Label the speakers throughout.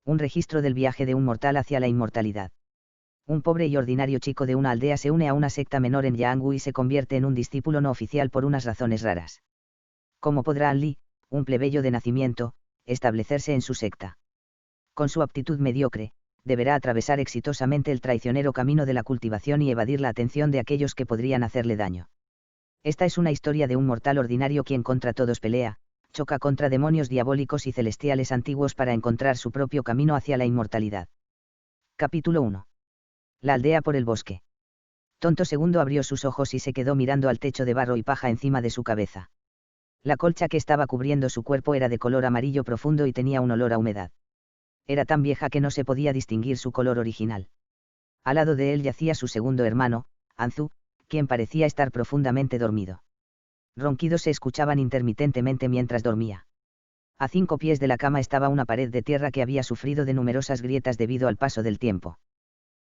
Speaker 1: Un registro del viaje de un mortal hacia la inmortalidad. Un pobre y ordinario chico de una aldea se une a una secta menor en Yaangu y se convierte en un discípulo no oficial por unas razones raras. ¿Cómo podrá Anli, un plebeyo de nacimiento, establecerse en su secta? Con su aptitud mediocre, deberá atravesar exitosamente el traicionero camino de la cultivación y evadir la atención de aquellos que podrían hacerle daño. Esta es una historia de un mortal ordinario quien contra todos pelea, choca contra demonios diabólicos y celestiales antiguos para encontrar su propio camino hacia la inmortalidad. Capítulo 1. La aldea por el bosque. Tonto Segundo abrió sus ojos y se quedó mirando al techo de barro y paja encima de su cabeza. La colcha que estaba cubriendo su cuerpo era de color amarillo profundo y tenía un olor a humedad. Era tan vieja que no se podía distinguir su color original. Al lado de él yacía su segundo hermano, Anzu, quien parecía estar profundamente dormido. Ronquidos se escuchaban intermitentemente mientras dormía. A 5 pies de la cama estaba una pared de tierra que había sufrido de numerosas grietas debido al paso del tiempo.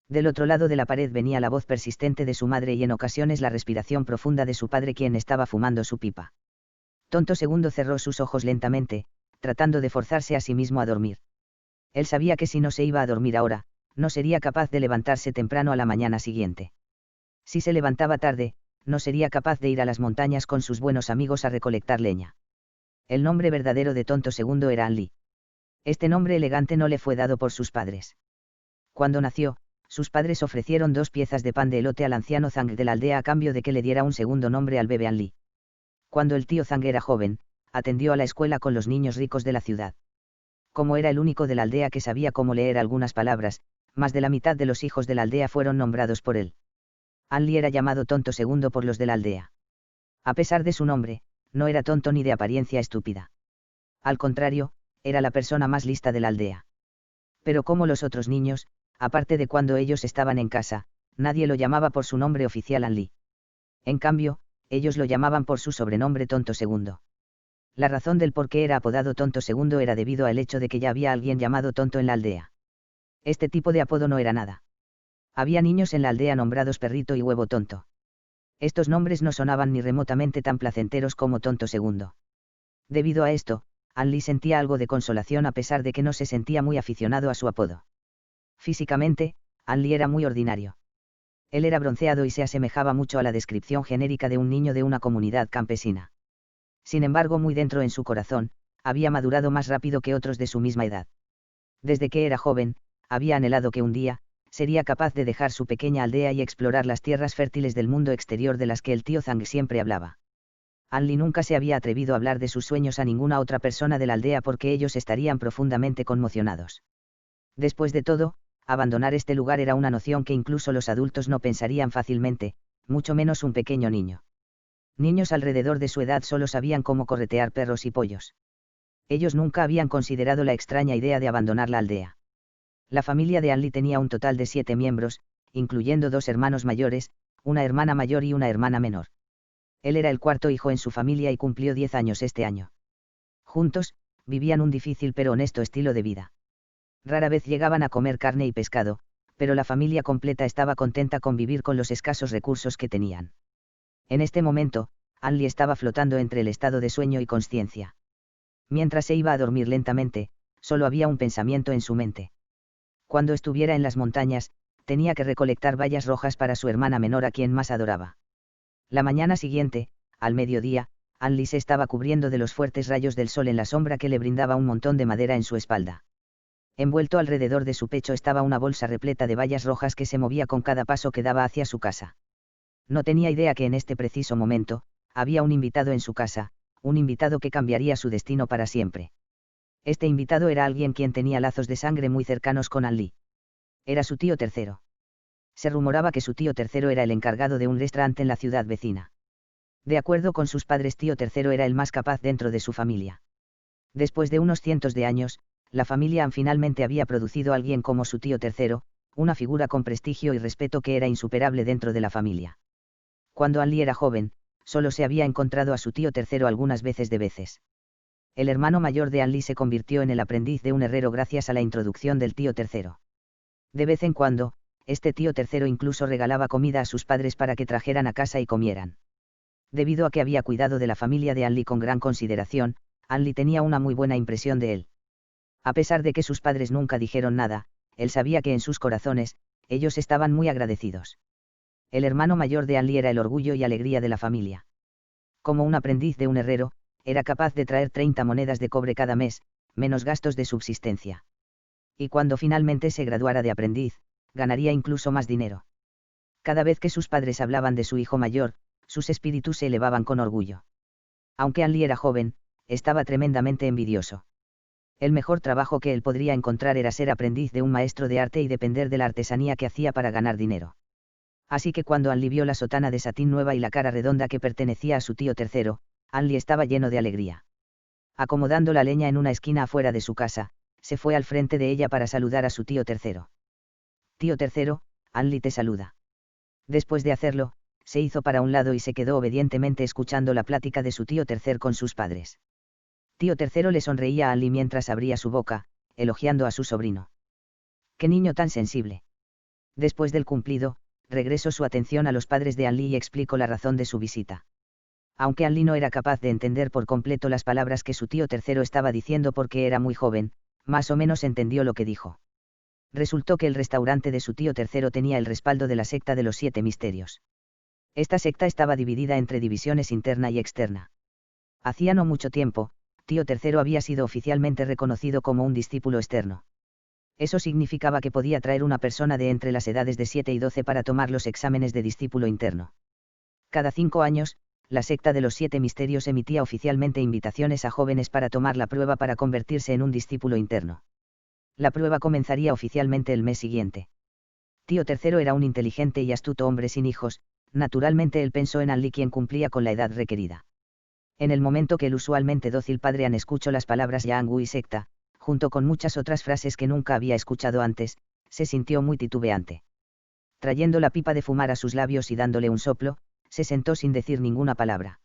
Speaker 1: Del otro lado de la pared venía la voz persistente de su madre y en ocasiones la respiración profunda de su padre quien estaba fumando su pipa. Tonto Segundo cerró sus ojos lentamente, tratando de forzarse a sí mismo a dormir. Él sabía que si no se iba a dormir ahora, no sería capaz de levantarse temprano a la mañana siguiente. Si se levantaba tarde, no sería capaz de ir a las montañas con sus buenos amigos a recolectar leña. El nombre verdadero de Tonto Segundo era Anli. Este nombre elegante no le fue dado por sus padres. Cuando nació, sus padres ofrecieron 2 piezas de pan de elote al anciano Zhang de la aldea a cambio de que le diera un segundo nombre al bebé Anli. Cuando el tío Zhang era joven, atendió a la escuela con los niños ricos de la ciudad. Como era el único de la aldea que sabía cómo leer algunas palabras, más de la mitad de los hijos de la aldea fueron nombrados por él. Anli era llamado Tonto Segundo por los de la aldea. A pesar de su nombre, no era tonto ni de apariencia estúpida. Al contrario, era la persona más lista de la aldea. Pero como los otros niños, aparte de cuando ellos estaban en casa, nadie lo llamaba por su nombre oficial Anli. En cambio, ellos lo llamaban por su sobrenombre Tonto Segundo. La razón del por qué era apodado Tonto Segundo era debido al hecho de que ya había alguien llamado Tonto en la aldea. Este tipo de apodo no era nada. Había niños en la aldea nombrados Perrito y Huevo Tonto. Estos nombres no sonaban ni remotamente tan placenteros como Tonto Segundo. Debido a esto, Anli sentía algo de consolación a pesar de que no se sentía muy aficionado a su apodo. Físicamente, Anli era muy ordinario. Él era bronceado y se asemejaba mucho a la descripción genérica de un niño de una comunidad campesina. Sin embargo, muy dentro en su corazón, había madurado más rápido que otros de su misma edad. Desde que era joven, había anhelado que un día, sería capaz de dejar su pequeña aldea y explorar las tierras fértiles del mundo exterior de las que el tío Zhang siempre hablaba. Anli nunca se había atrevido a hablar de sus sueños a ninguna otra persona de la aldea porque ellos estarían profundamente conmocionados. Después de todo, abandonar este lugar era una noción que incluso los adultos no pensarían fácilmente, mucho menos un pequeño niño. Niños alrededor de su edad solo sabían cómo corretear perros y pollos. Ellos nunca habían considerado la extraña idea de abandonar la aldea. La familia de Anli tenía un total de 7 miembros, incluyendo 2 hermanos mayores, una hermana mayor y una hermana menor. Él era el cuarto hijo en su familia y cumplió 10 años este año. Juntos, vivían un difícil pero honesto estilo de vida. Rara vez llegaban a comer carne y pescado, pero la familia completa estaba contenta con vivir con los escasos recursos que tenían. En este momento, Anli estaba flotando entre el estado de sueño y consciencia. Mientras se iba a dormir lentamente, solo había un pensamiento en su mente. Cuando estuviera en las montañas, tenía que recolectar bayas rojas para su hermana menor a quien más adoraba. La mañana siguiente, al mediodía, Anli se estaba cubriendo de los fuertes rayos del sol en la sombra que le brindaba un montón de madera en su espalda. Envuelto alrededor de su pecho estaba una bolsa repleta de bayas rojas que se movía con cada paso que daba hacia su casa. No tenía idea que en este preciso momento, había un invitado en su casa, un invitado que cambiaría su destino para siempre. Este invitado era alguien quien tenía lazos de sangre muy cercanos con Anli. Era su tío tercero. Se rumoraba que su tío tercero era el encargado de un restaurante en la ciudad vecina. De acuerdo con sus padres, tío tercero era el más capaz dentro de su familia. Después de unos cientos de años, la familia finalmente había producido a alguien como su tío tercero, una figura con prestigio y respeto que era insuperable dentro de la familia. Cuando Anli era joven, solo se había encontrado a su tío tercero algunas veces. El hermano mayor de Anli se convirtió en el aprendiz de un herrero gracias a la introducción del tío tercero. De vez en cuando, este tío tercero incluso regalaba comida a sus padres para que trajeran a casa y comieran. Debido a que había cuidado de la familia de Anli con gran consideración, Anli tenía una muy buena impresión de él. A pesar de que sus padres nunca dijeron nada, él sabía que en sus corazones, ellos estaban muy agradecidos. El hermano mayor de Anli era el orgullo y alegría de la familia. Como un aprendiz de un herrero, era capaz de traer 30 monedas de cobre cada mes, menos gastos de subsistencia. Y cuando finalmente se graduara de aprendiz, ganaría incluso más dinero. Cada vez que sus padres hablaban de su hijo mayor, sus espíritus se elevaban con orgullo. Aunque Anli era joven, estaba tremendamente envidioso. El mejor trabajo que él podría encontrar era ser aprendiz de un maestro de arte y depender de la artesanía que hacía para ganar dinero. Así que cuando Anli vio la sotana de satín nueva y la cara redonda que pertenecía a su tío tercero, Anli estaba lleno de alegría. Acomodando la leña en una esquina afuera de su casa, se fue al frente de ella para saludar a su tío tercero. Tío tercero, Anli te saluda. Después de hacerlo, se hizo para un lado y se quedó obedientemente escuchando la plática de su tío tercer con sus padres. Tío tercero le sonreía a Anli mientras abría su boca, elogiando a su sobrino. ¡Qué niño tan sensible! Después del cumplido, regresó su atención a los padres de Anli y explicó la razón de su visita. Aunque Anli no era capaz de entender por completo las palabras que su tío tercero estaba diciendo porque era muy joven, más o menos entendió lo que dijo. Resultó que el restaurante de su tío tercero tenía el respaldo de la secta de los 7 misterios. Esta secta estaba dividida entre divisiones interna y externa. Hacía no mucho tiempo, tío tercero había sido oficialmente reconocido como un discípulo externo. Eso significaba que podía traer una persona de entre las edades de 7 y 12 para tomar los exámenes de discípulo interno. Cada 5 años, la secta de los 7 misterios emitía oficialmente invitaciones a jóvenes para tomar la prueba para convertirse en un discípulo interno. La prueba comenzaría oficialmente el mes siguiente. Tío tercero era un inteligente y astuto hombre sin hijos, naturalmente él pensó en Anli quien cumplía con la edad requerida. En el momento que el usualmente dócil padre An escuchó las palabras Yangu y secta, junto con muchas otras frases que nunca había escuchado antes, se sintió muy titubeante. Trayendo la pipa de fumar a sus labios y dándole un soplo, se sentó sin decir ninguna palabra.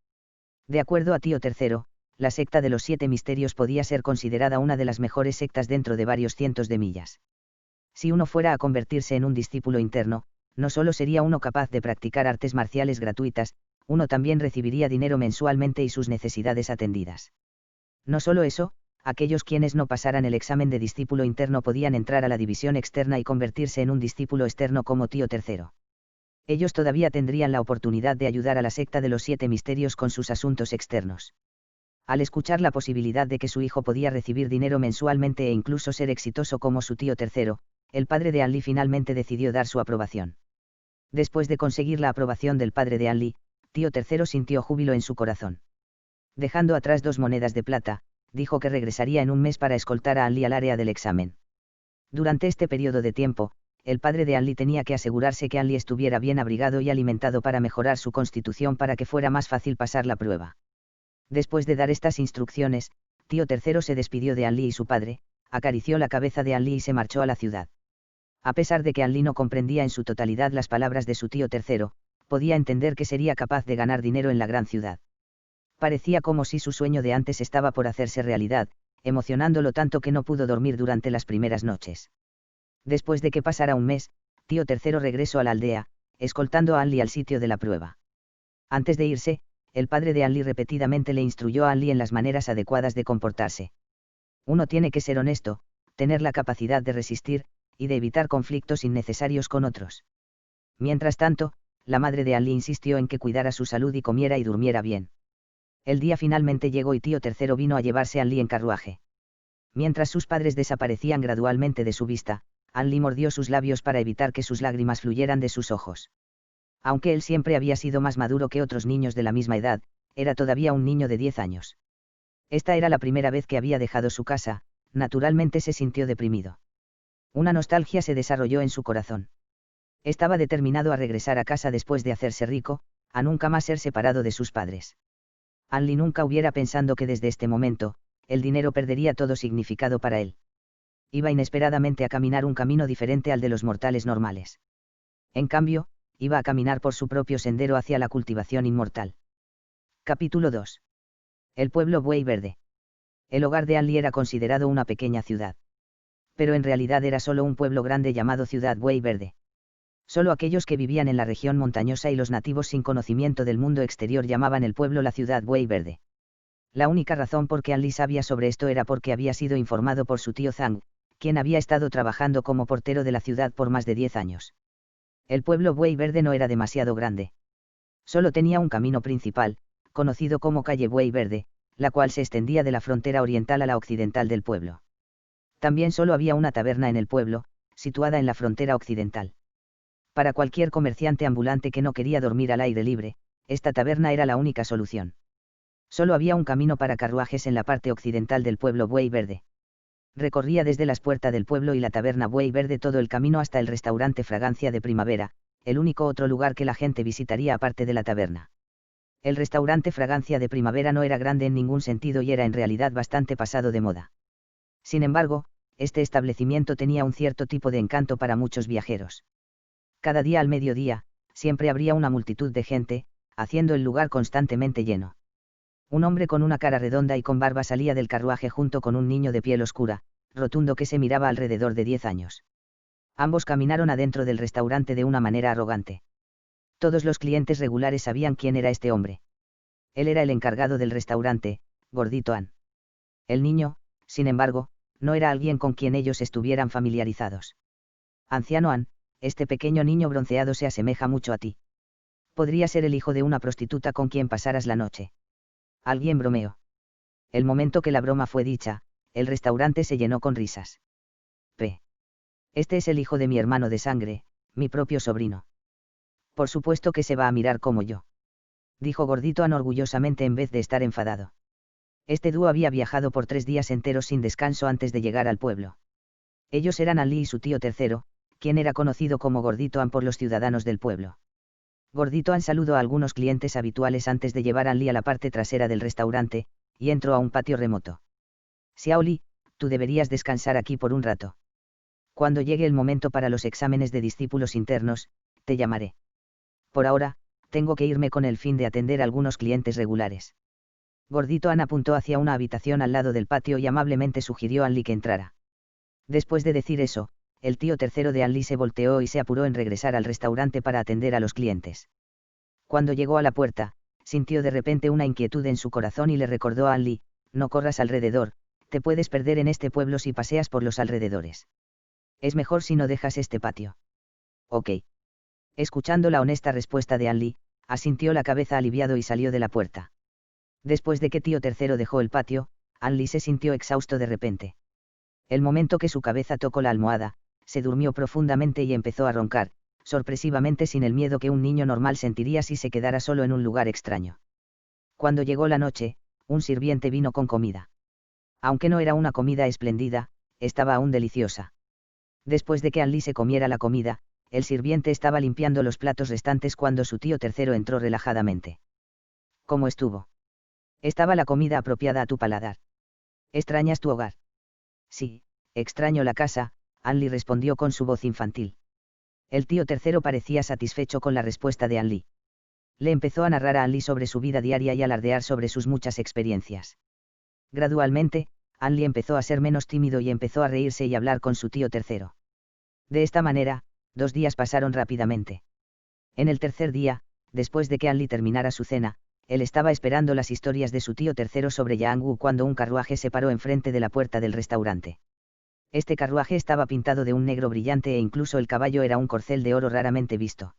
Speaker 1: De acuerdo a tío tercero, la secta de los 7 misterios podía ser considerada una de las mejores sectas dentro de varios cientos de millas. Si uno fuera a convertirse en un discípulo interno, no solo sería uno capaz de practicar artes marciales gratuitas, uno también recibiría dinero mensualmente y sus necesidades atendidas. No solo eso, aquellos quienes no pasaran el examen de discípulo interno podían entrar a la división externa y convertirse en un discípulo externo como tío tercero. Ellos todavía tendrían la oportunidad de ayudar a la secta de los 7 misterios con sus asuntos externos. Al escuchar la posibilidad de que su hijo podía recibir dinero mensualmente e incluso ser exitoso como su tío tercero, el padre de Anli finalmente decidió dar su aprobación. Después de conseguir la aprobación del padre de Anli, tío tercero sintió júbilo en su corazón. Dejando atrás 2 monedas de plata, dijo que regresaría en un mes para escoltar a Anli al área del examen. Durante este periodo de tiempo, el padre de Anli tenía que asegurarse que Anli estuviera bien abrigado y alimentado para mejorar su constitución para que fuera más fácil pasar la prueba. Después de dar estas instrucciones, tío tercero se despidió de Anli y su padre, acarició la cabeza de Anli y se marchó a la ciudad. A pesar de que Anli no comprendía en su totalidad las palabras de su tío tercero, podía entender que sería capaz de ganar dinero en la gran ciudad. Parecía como si su sueño de antes estaba por hacerse realidad, emocionándolo tanto que no pudo dormir durante las primeras noches. Después de que pasara un mes, tío tercero regresó a la aldea, escoltando a Anli al sitio de la prueba. Antes de irse, el padre de Anli repetidamente le instruyó a Anli en las maneras adecuadas de comportarse. Uno tiene que ser honesto, tener la capacidad de resistir, y de evitar conflictos innecesarios con otros. Mientras tanto, la madre de Anli insistió en que cuidara su salud y comiera y durmiera bien. El día finalmente llegó y tío tercero vino a llevarse a Anli en carruaje. Mientras sus padres desaparecían gradualmente de su vista, Anli mordió sus labios para evitar que sus lágrimas fluyeran de sus ojos. Aunque él siempre había sido más maduro que otros niños de la misma edad, era todavía un niño de 10 años. Esta era la primera vez que había dejado su casa, naturalmente se sintió deprimido. Una nostalgia se desarrolló en su corazón. Estaba determinado a regresar a casa después de hacerse rico, a nunca más ser separado de sus padres. Anli nunca hubiera pensado que desde este momento, el dinero perdería todo significado para él. Iba inesperadamente a caminar un camino diferente al de los mortales normales. En cambio, iba a caminar por su propio sendero hacia la cultivación inmortal. Capítulo 2. El pueblo Buey Verde. El hogar de Anli era considerado una pequeña ciudad. Pero en realidad era solo un pueblo grande llamado Ciudad Buey Verde. Solo aquellos que vivían en la región montañosa y los nativos sin conocimiento del mundo exterior llamaban el pueblo la Ciudad Buey Verde. La única razón por que Anli sabía sobre esto era porque había sido informado por su tío Zhang, quien había estado trabajando como portero de la ciudad por más de 10 años. El pueblo Buey Verde no era demasiado grande. Solo tenía un camino principal, conocido como calle Buey Verde, la cual se extendía de la frontera oriental a la occidental del pueblo. También solo había una taberna en el pueblo, situada en la frontera occidental. Para cualquier comerciante ambulante que no quería dormir al aire libre, esta taberna era la única solución. Solo había un camino para carruajes en la parte occidental del pueblo Buey Verde. Recorría desde las puertas del pueblo y la taberna Buey Verde todo el camino hasta el restaurante Fragancia de Primavera, el único otro lugar que la gente visitaría aparte de la taberna. El restaurante Fragancia de Primavera no era grande en ningún sentido y era en realidad bastante pasado de moda. Sin embargo, este establecimiento tenía un cierto tipo de encanto para muchos viajeros. Cada día al mediodía, siempre habría una multitud de gente, haciendo el lugar constantemente lleno. Un hombre con una cara redonda y con barba salía del carruaje junto con un niño de piel oscura, rotundo que se miraba alrededor de 10 años. Ambos caminaron adentro del restaurante de una manera arrogante. Todos los clientes regulares sabían quién era este hombre. Él era el encargado del restaurante, Gordito An. El niño, sin embargo, no era alguien con quien ellos estuvieran familiarizados. Anciano An, este pequeño niño bronceado se asemeja mucho a ti. Podría ser el hijo de una prostituta con quien pasaras la noche. Alguien bromeó. El momento que la broma fue dicha, el restaurante se llenó con risas. Este es el hijo de mi hermano de sangre, mi propio sobrino. Por supuesto que se va a mirar como yo. Dijo Gordito An orgullosamente en vez de estar enfadado. Este dúo había viajado por 3 días enteros sin descanso antes de llegar al pueblo. Ellos eran Anli y su tío tercero, quien era conocido como Gordito An por los ciudadanos del pueblo. Gordito An saludó a algunos clientes habituales antes de llevar a Anli a la parte trasera del restaurante, y entró a un patio remoto. Xiao Li, tú deberías descansar aquí por un rato. Cuando llegue el momento para los exámenes de discípulos internos, te llamaré. Por ahora, tengo que irme con el fin de atender a algunos clientes regulares. Gordito An apuntó hacia una habitación al lado del patio y amablemente sugirió a Anli que entrara. Después de decir eso, el tío tercero de Anli se volteó y se apuró en regresar al restaurante para atender a los clientes. Cuando llegó a la puerta, sintió de repente una inquietud en su corazón y le recordó a Anli: no corras alrededor, te puedes perder en este pueblo si paseas por los alrededores. Es mejor si no dejas este patio. Ok. Escuchando la honesta respuesta de Anli, asintió la cabeza aliviado y salió de la puerta. Después de que tío tercero dejó el patio, Anli se sintió exhausto de repente. El momento que su cabeza tocó la almohada, se durmió profundamente y empezó a roncar, sorpresivamente sin el miedo que un niño normal sentiría si se quedara solo en un lugar extraño. Cuando llegó la noche, un sirviente vino con comida. Aunque no era una comida espléndida, estaba aún deliciosa. Después de que Anli se comiera la comida, el sirviente estaba limpiando los platos restantes cuando su tío tercero entró relajadamente. ¿Cómo estuvo? ¿Estaba la comida apropiada a tu paladar? ¿Extrañas tu hogar? Sí, extraño la casa, Anli respondió con su voz infantil. El tío tercero parecía satisfecho con la respuesta de Anli. Le empezó a narrar a Anli sobre su vida diaria y alardear sobre sus muchas experiencias. Gradualmente, Anli empezó a ser menos tímido y empezó a reírse y hablar con su tío tercero. De esta manera, 2 días pasaron rápidamente. En el tercer día, después de que Anli terminara su cena, él estaba esperando las historias de su tío tercero sobre Yang Wu cuando un carruaje se paró enfrente de la puerta del restaurante. Este carruaje estaba pintado de un negro brillante e incluso el caballo era un corcel de oro raramente visto.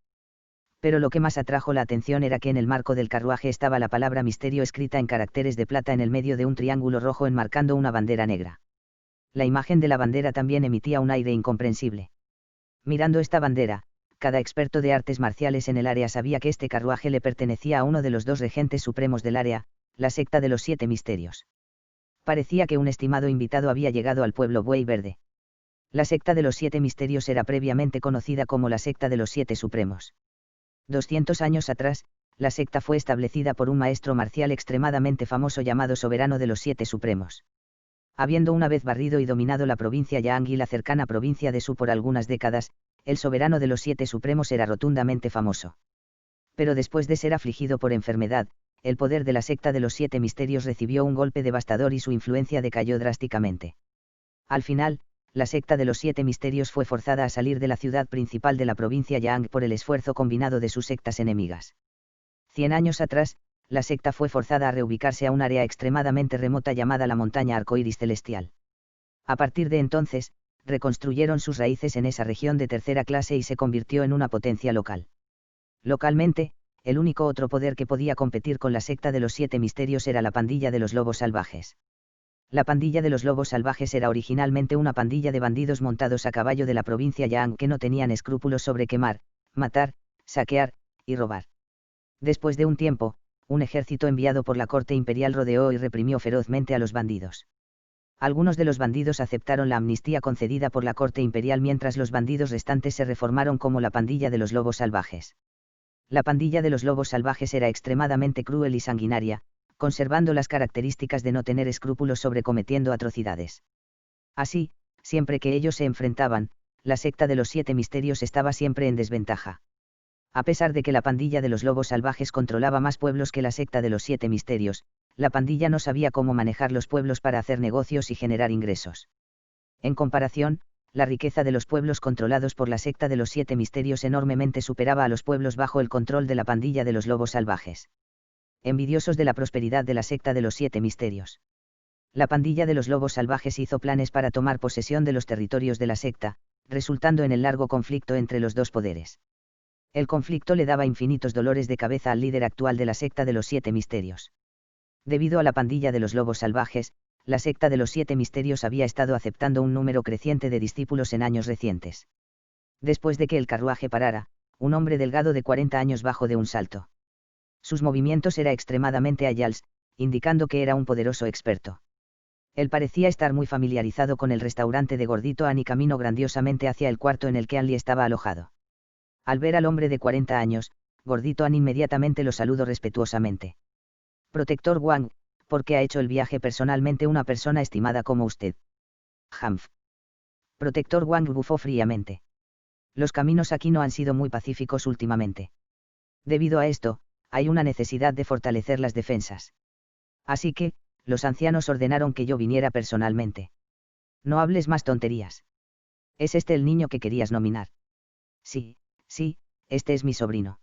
Speaker 1: Pero lo que más atrajo la atención era que en el marco del carruaje estaba la palabra misterio escrita en caracteres de plata en el medio de un triángulo rojo enmarcando una bandera negra. La imagen de la bandera también emitía un aire incomprensible. Mirando esta bandera, cada experto de artes marciales en el área sabía que este carruaje le pertenecía a uno de los 2 regentes supremos del área, la secta de los 7 misterios. Parecía que un estimado invitado había llegado al pueblo Buey Verde. La secta de los 7 misterios era previamente conocida como la secta de los 7 supremos. 200 años atrás, la secta fue establecida por un maestro marcial extremadamente famoso llamado Soberano de los 7 Supremos. Habiendo una vez barrido y dominado la provincia Yang y la cercana provincia de Su por algunas décadas, el Soberano de los 7 Supremos era rotundamente famoso. Pero después de ser afligido por enfermedad, el poder de la secta de los 7 misterios recibió un golpe devastador y su influencia decayó drásticamente. Al final, la secta de los 7 misterios fue forzada a salir de la ciudad principal de la provincia Yang por el esfuerzo combinado de sus sectas enemigas. 100 años atrás, la secta fue forzada a reubicarse a un área extremadamente remota llamada la montaña Arcoíris Celestial. A partir de entonces, reconstruyeron sus raíces en esa región de tercera clase y se convirtió en una potencia local. Localmente, el único otro poder que podía competir con la secta de los 7 misterios era la pandilla de los lobos salvajes. La pandilla de los lobos salvajes era originalmente una pandilla de bandidos montados a caballo de la provincia Yang que no tenían escrúpulos sobre quemar, matar, saquear, y robar. Después de un tiempo, un ejército enviado por la corte imperial rodeó y reprimió ferozmente a los bandidos. Algunos de los bandidos aceptaron la amnistía concedida por la corte imperial mientras los bandidos restantes se reformaron como la pandilla de los lobos salvajes. La pandilla de los lobos salvajes era extremadamente cruel y sanguinaria, conservando las características de no tener escrúpulos sobre cometiendo atrocidades. Así, siempre que ellos se enfrentaban, la secta de los 7 misterios estaba siempre en desventaja. A pesar de que la pandilla de los lobos salvajes controlaba más pueblos que la secta de los 7 misterios, la pandilla no sabía cómo manejar los pueblos para hacer negocios y generar ingresos. En comparación, la riqueza de los pueblos controlados por la secta de los 7 misterios enormemente superaba a los pueblos bajo el control de la pandilla de los lobos salvajes. Envidiosos de la prosperidad de la secta de los 7 misterios. La pandilla de los lobos salvajes hizo planes para tomar posesión de los territorios de la secta, resultando en el largo conflicto entre los dos poderes. El conflicto le daba infinitos dolores de cabeza al líder actual de la secta de los 7 misterios. Debido a la pandilla de los lobos salvajes, la secta de los 7 misterios había estado aceptando un número creciente de discípulos en años recientes. Después de que el carruaje parara, un hombre delgado de 40 años bajó de un salto. Sus movimientos eran extremadamente ágiles, indicando que era un poderoso experto. Él parecía estar muy familiarizado con el restaurante de Gordito Ann y caminó grandiosamente hacia el cuarto en el que Anli estaba alojado. Al ver al hombre de 40 años, Gordito Ann inmediatamente lo saludó respetuosamente. Protector Wang, ¿por qué ha hecho el viaje personalmente una persona estimada como usted? Humph. Protector Wang bufó fríamente. Los caminos aquí no han sido muy pacíficos últimamente. Debido a esto, hay una necesidad de fortalecer las defensas. Así que, los ancianos ordenaron que yo viniera personalmente. No hables más tonterías. ¿Es este el niño que querías nominar? Sí, este es mi sobrino.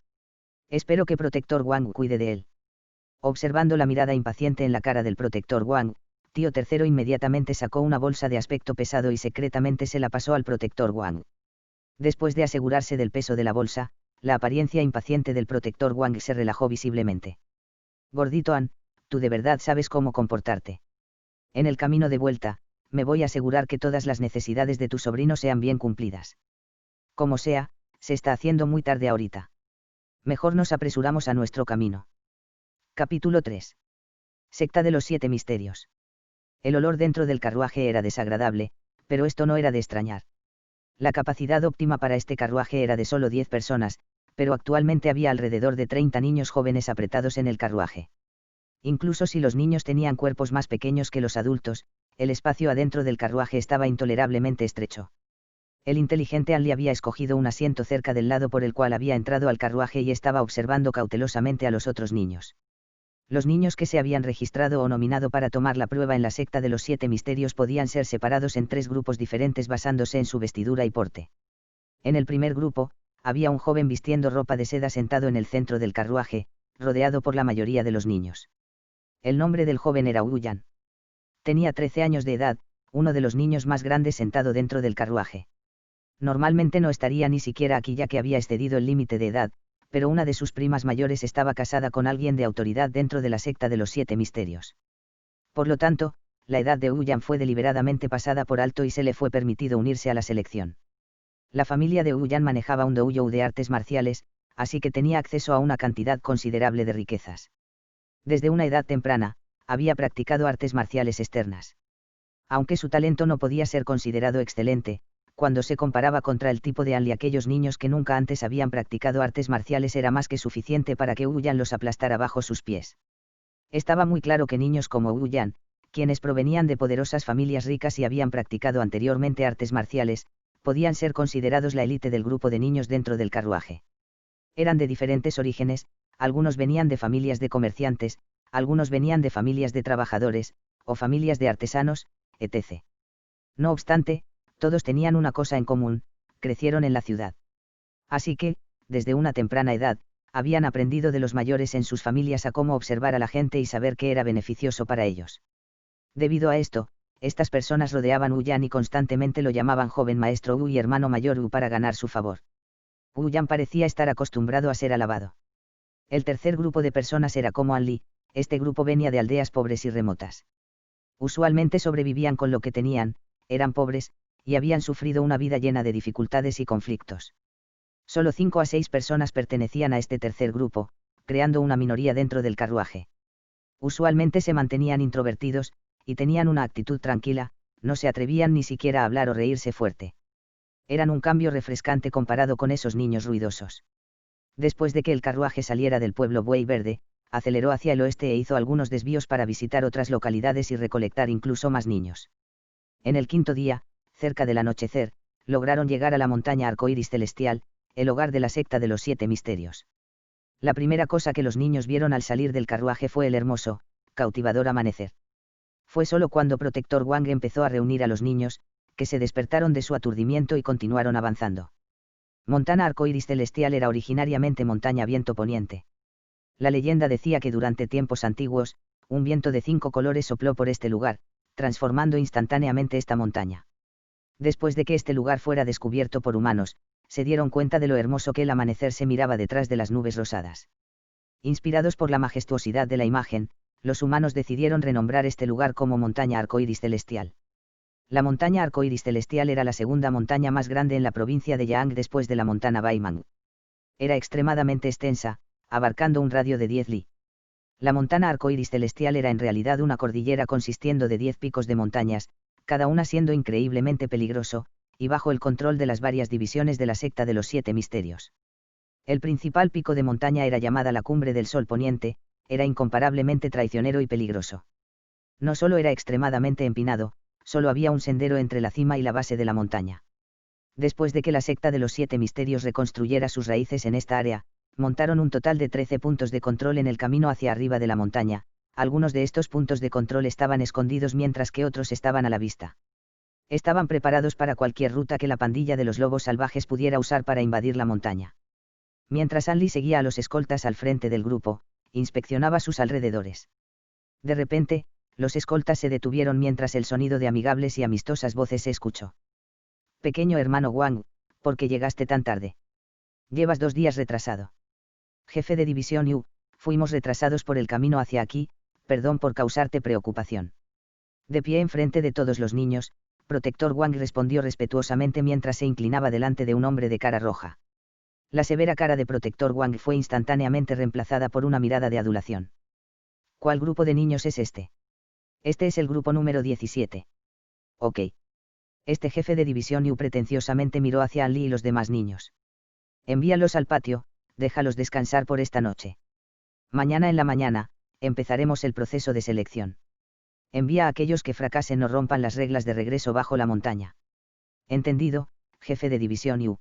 Speaker 1: Espero que Protector Wang cuide de él. Observando la mirada impaciente en la cara del Protector Wang, Tío Tercero inmediatamente sacó una bolsa de aspecto pesado y secretamente se la pasó al Protector Wang. Después de asegurarse del peso de la bolsa, la apariencia impaciente del Protector Wang se relajó visiblemente. Gordito Ann, tú de verdad sabes cómo comportarte. En el camino de vuelta, me voy a asegurar que todas las necesidades de tu sobrino sean bien cumplidas. Como sea, se está haciendo muy tarde ahorita. Mejor nos apresuramos a nuestro camino. Capítulo 3. Secta de los 7 misterios. El olor dentro del carruaje era desagradable, pero esto no era de extrañar. La capacidad óptima para este carruaje era de solo 10 personas, pero actualmente había alrededor de 30 niños jóvenes apretados en el carruaje. Incluso si los niños tenían cuerpos más pequeños que los adultos, el espacio adentro del carruaje estaba intolerablemente estrecho. El inteligente Anli había escogido un asiento cerca del lado por el cual había entrado al carruaje y estaba observando cautelosamente a los otros niños. Los niños que se habían registrado o nominado para tomar la prueba en la secta de los 7 misterios podían ser separados en 3 grupos diferentes basándose en su vestidura y porte. En el primer grupo, había un joven vistiendo ropa de seda sentado en el centro del carruaje, rodeado por la mayoría de los niños. El nombre del joven era Wu Yan. Tenía 13 años de edad, uno de los niños más grandes sentado dentro del carruaje. Normalmente no estaría ni siquiera aquí ya que había excedido el límite de edad, pero una de sus primas mayores estaba casada con alguien de autoridad dentro de la secta de los 7 misterios. Por lo tanto, la edad de Wu Yan fue deliberadamente pasada por alto y se le fue permitido unirse a la selección. La familia de Wu Yan manejaba un doujou de artes marciales, así que tenía acceso a una cantidad considerable de riquezas. Desde una edad temprana, había practicado artes marciales externas. Aunque su talento no podía ser considerado excelente, cuando se comparaba contra el tipo de Anli aquellos niños que nunca antes habían practicado artes marciales era más que suficiente para que Wu Yan los aplastara bajo sus pies. Estaba muy claro que niños como Wu Yan, quienes provenían de poderosas familias ricas y habían practicado anteriormente artes marciales, podían ser considerados la élite del grupo de niños dentro del carruaje. Eran de diferentes orígenes, algunos venían de familias de comerciantes, algunos venían de familias de trabajadores, o familias de artesanos, etc. No obstante, todos tenían una cosa en común, crecieron en la ciudad. Así que, desde una temprana edad, habían aprendido de los mayores en sus familias a cómo observar a la gente y saber qué era beneficioso para ellos. Debido a esto, estas personas rodeaban Wu Yan y constantemente lo llamaban joven maestro Wu y hermano mayor Wu para ganar su favor. Wu Yan parecía estar acostumbrado a ser alabado. El tercer grupo de personas era como An Li. Este grupo venía de aldeas pobres y remotas. Usualmente sobrevivían con lo que tenían, eran pobres, y habían sufrido una vida llena de dificultades y conflictos. Solo 5 a 6 personas pertenecían a este tercer grupo, creando una minoría dentro del carruaje. Usualmente se mantenían introvertidos, y tenían una actitud tranquila, no se atrevían ni siquiera a hablar o reírse fuerte. Eran un cambio refrescante comparado con esos niños ruidosos. Después de que el carruaje saliera del pueblo Buey Verde, aceleró hacia el oeste e hizo algunos desvíos para visitar otras localidades y recolectar incluso más niños. En el quinto día, cerca del anochecer, lograron llegar a la montaña Arcoíris Celestial, el hogar de la secta de los 7 misterios. La primera cosa que los niños vieron al salir del carruaje fue el hermoso, cautivador amanecer. Fue solo cuando Protector Wang empezó a reunir a los niños, que se despertaron de su aturdimiento y continuaron avanzando. Montana Arcoíris Celestial era originariamente montaña viento poniente. La leyenda decía que durante tiempos antiguos, un viento de 5 colores sopló por este lugar, transformando instantáneamente esta montaña. Después de que este lugar fuera descubierto por humanos, se dieron cuenta de lo hermoso que el amanecer se miraba detrás de las nubes rosadas. Inspirados por la majestuosidad de la imagen, los humanos decidieron renombrar este lugar como Montaña Arcoíris Celestial. La montaña Arcoíris Celestial era la segunda montaña más grande en la provincia de Yaang después de la montaña Baimang. Era extremadamente extensa, abarcando un radio de 10 li. La montaña Arcoíris Celestial era en realidad una cordillera consistiendo de 10 picos de montañas, cada una siendo increíblemente peligroso, y bajo el control de las varias divisiones de la secta de los 7 misterios. El principal pico de montaña era llamada la Cumbre del Sol Poniente, era incomparablemente traicionero y peligroso. No solo era extremadamente empinado, solo había un sendero entre la cima y la base de la montaña. Después de que la secta de los 7 misterios reconstruyera sus raíces en esta área, montaron un total de 13 puntos de control en el camino hacia arriba de la montaña. Algunos de estos puntos de control estaban escondidos mientras que otros estaban a la vista. Estaban preparados para cualquier ruta que la pandilla de los lobos salvajes pudiera usar para invadir la montaña. Mientras An Li seguía a los escoltas al frente del grupo, inspeccionaba sus alrededores. De repente, los escoltas se detuvieron mientras el sonido de amigables y amistosas voces se escuchó. Pequeño hermano Wang, ¿por qué llegaste tan tarde? Llevas 2 días retrasado. Jefe de división Yu, fuimos retrasados por el camino hacia aquí, perdón por causarte preocupación. De pie enfrente de todos los niños, Protector Wang respondió respetuosamente mientras se inclinaba delante de un hombre de cara roja. La severa cara de Protector Wang fue instantáneamente reemplazada por una mirada de adulación. ¿Cuál grupo de niños es este? Este es el grupo número 17. Ok. Este jefe de división Yu pretenciosamente miró hacia An Li y los demás niños. Envíalos al patio, déjalos descansar por esta noche. Mañana en la mañana, empezaremos el proceso de selección. Envía a aquellos que fracasen o rompan las reglas de regreso bajo la montaña. Entendido, jefe de división Yu.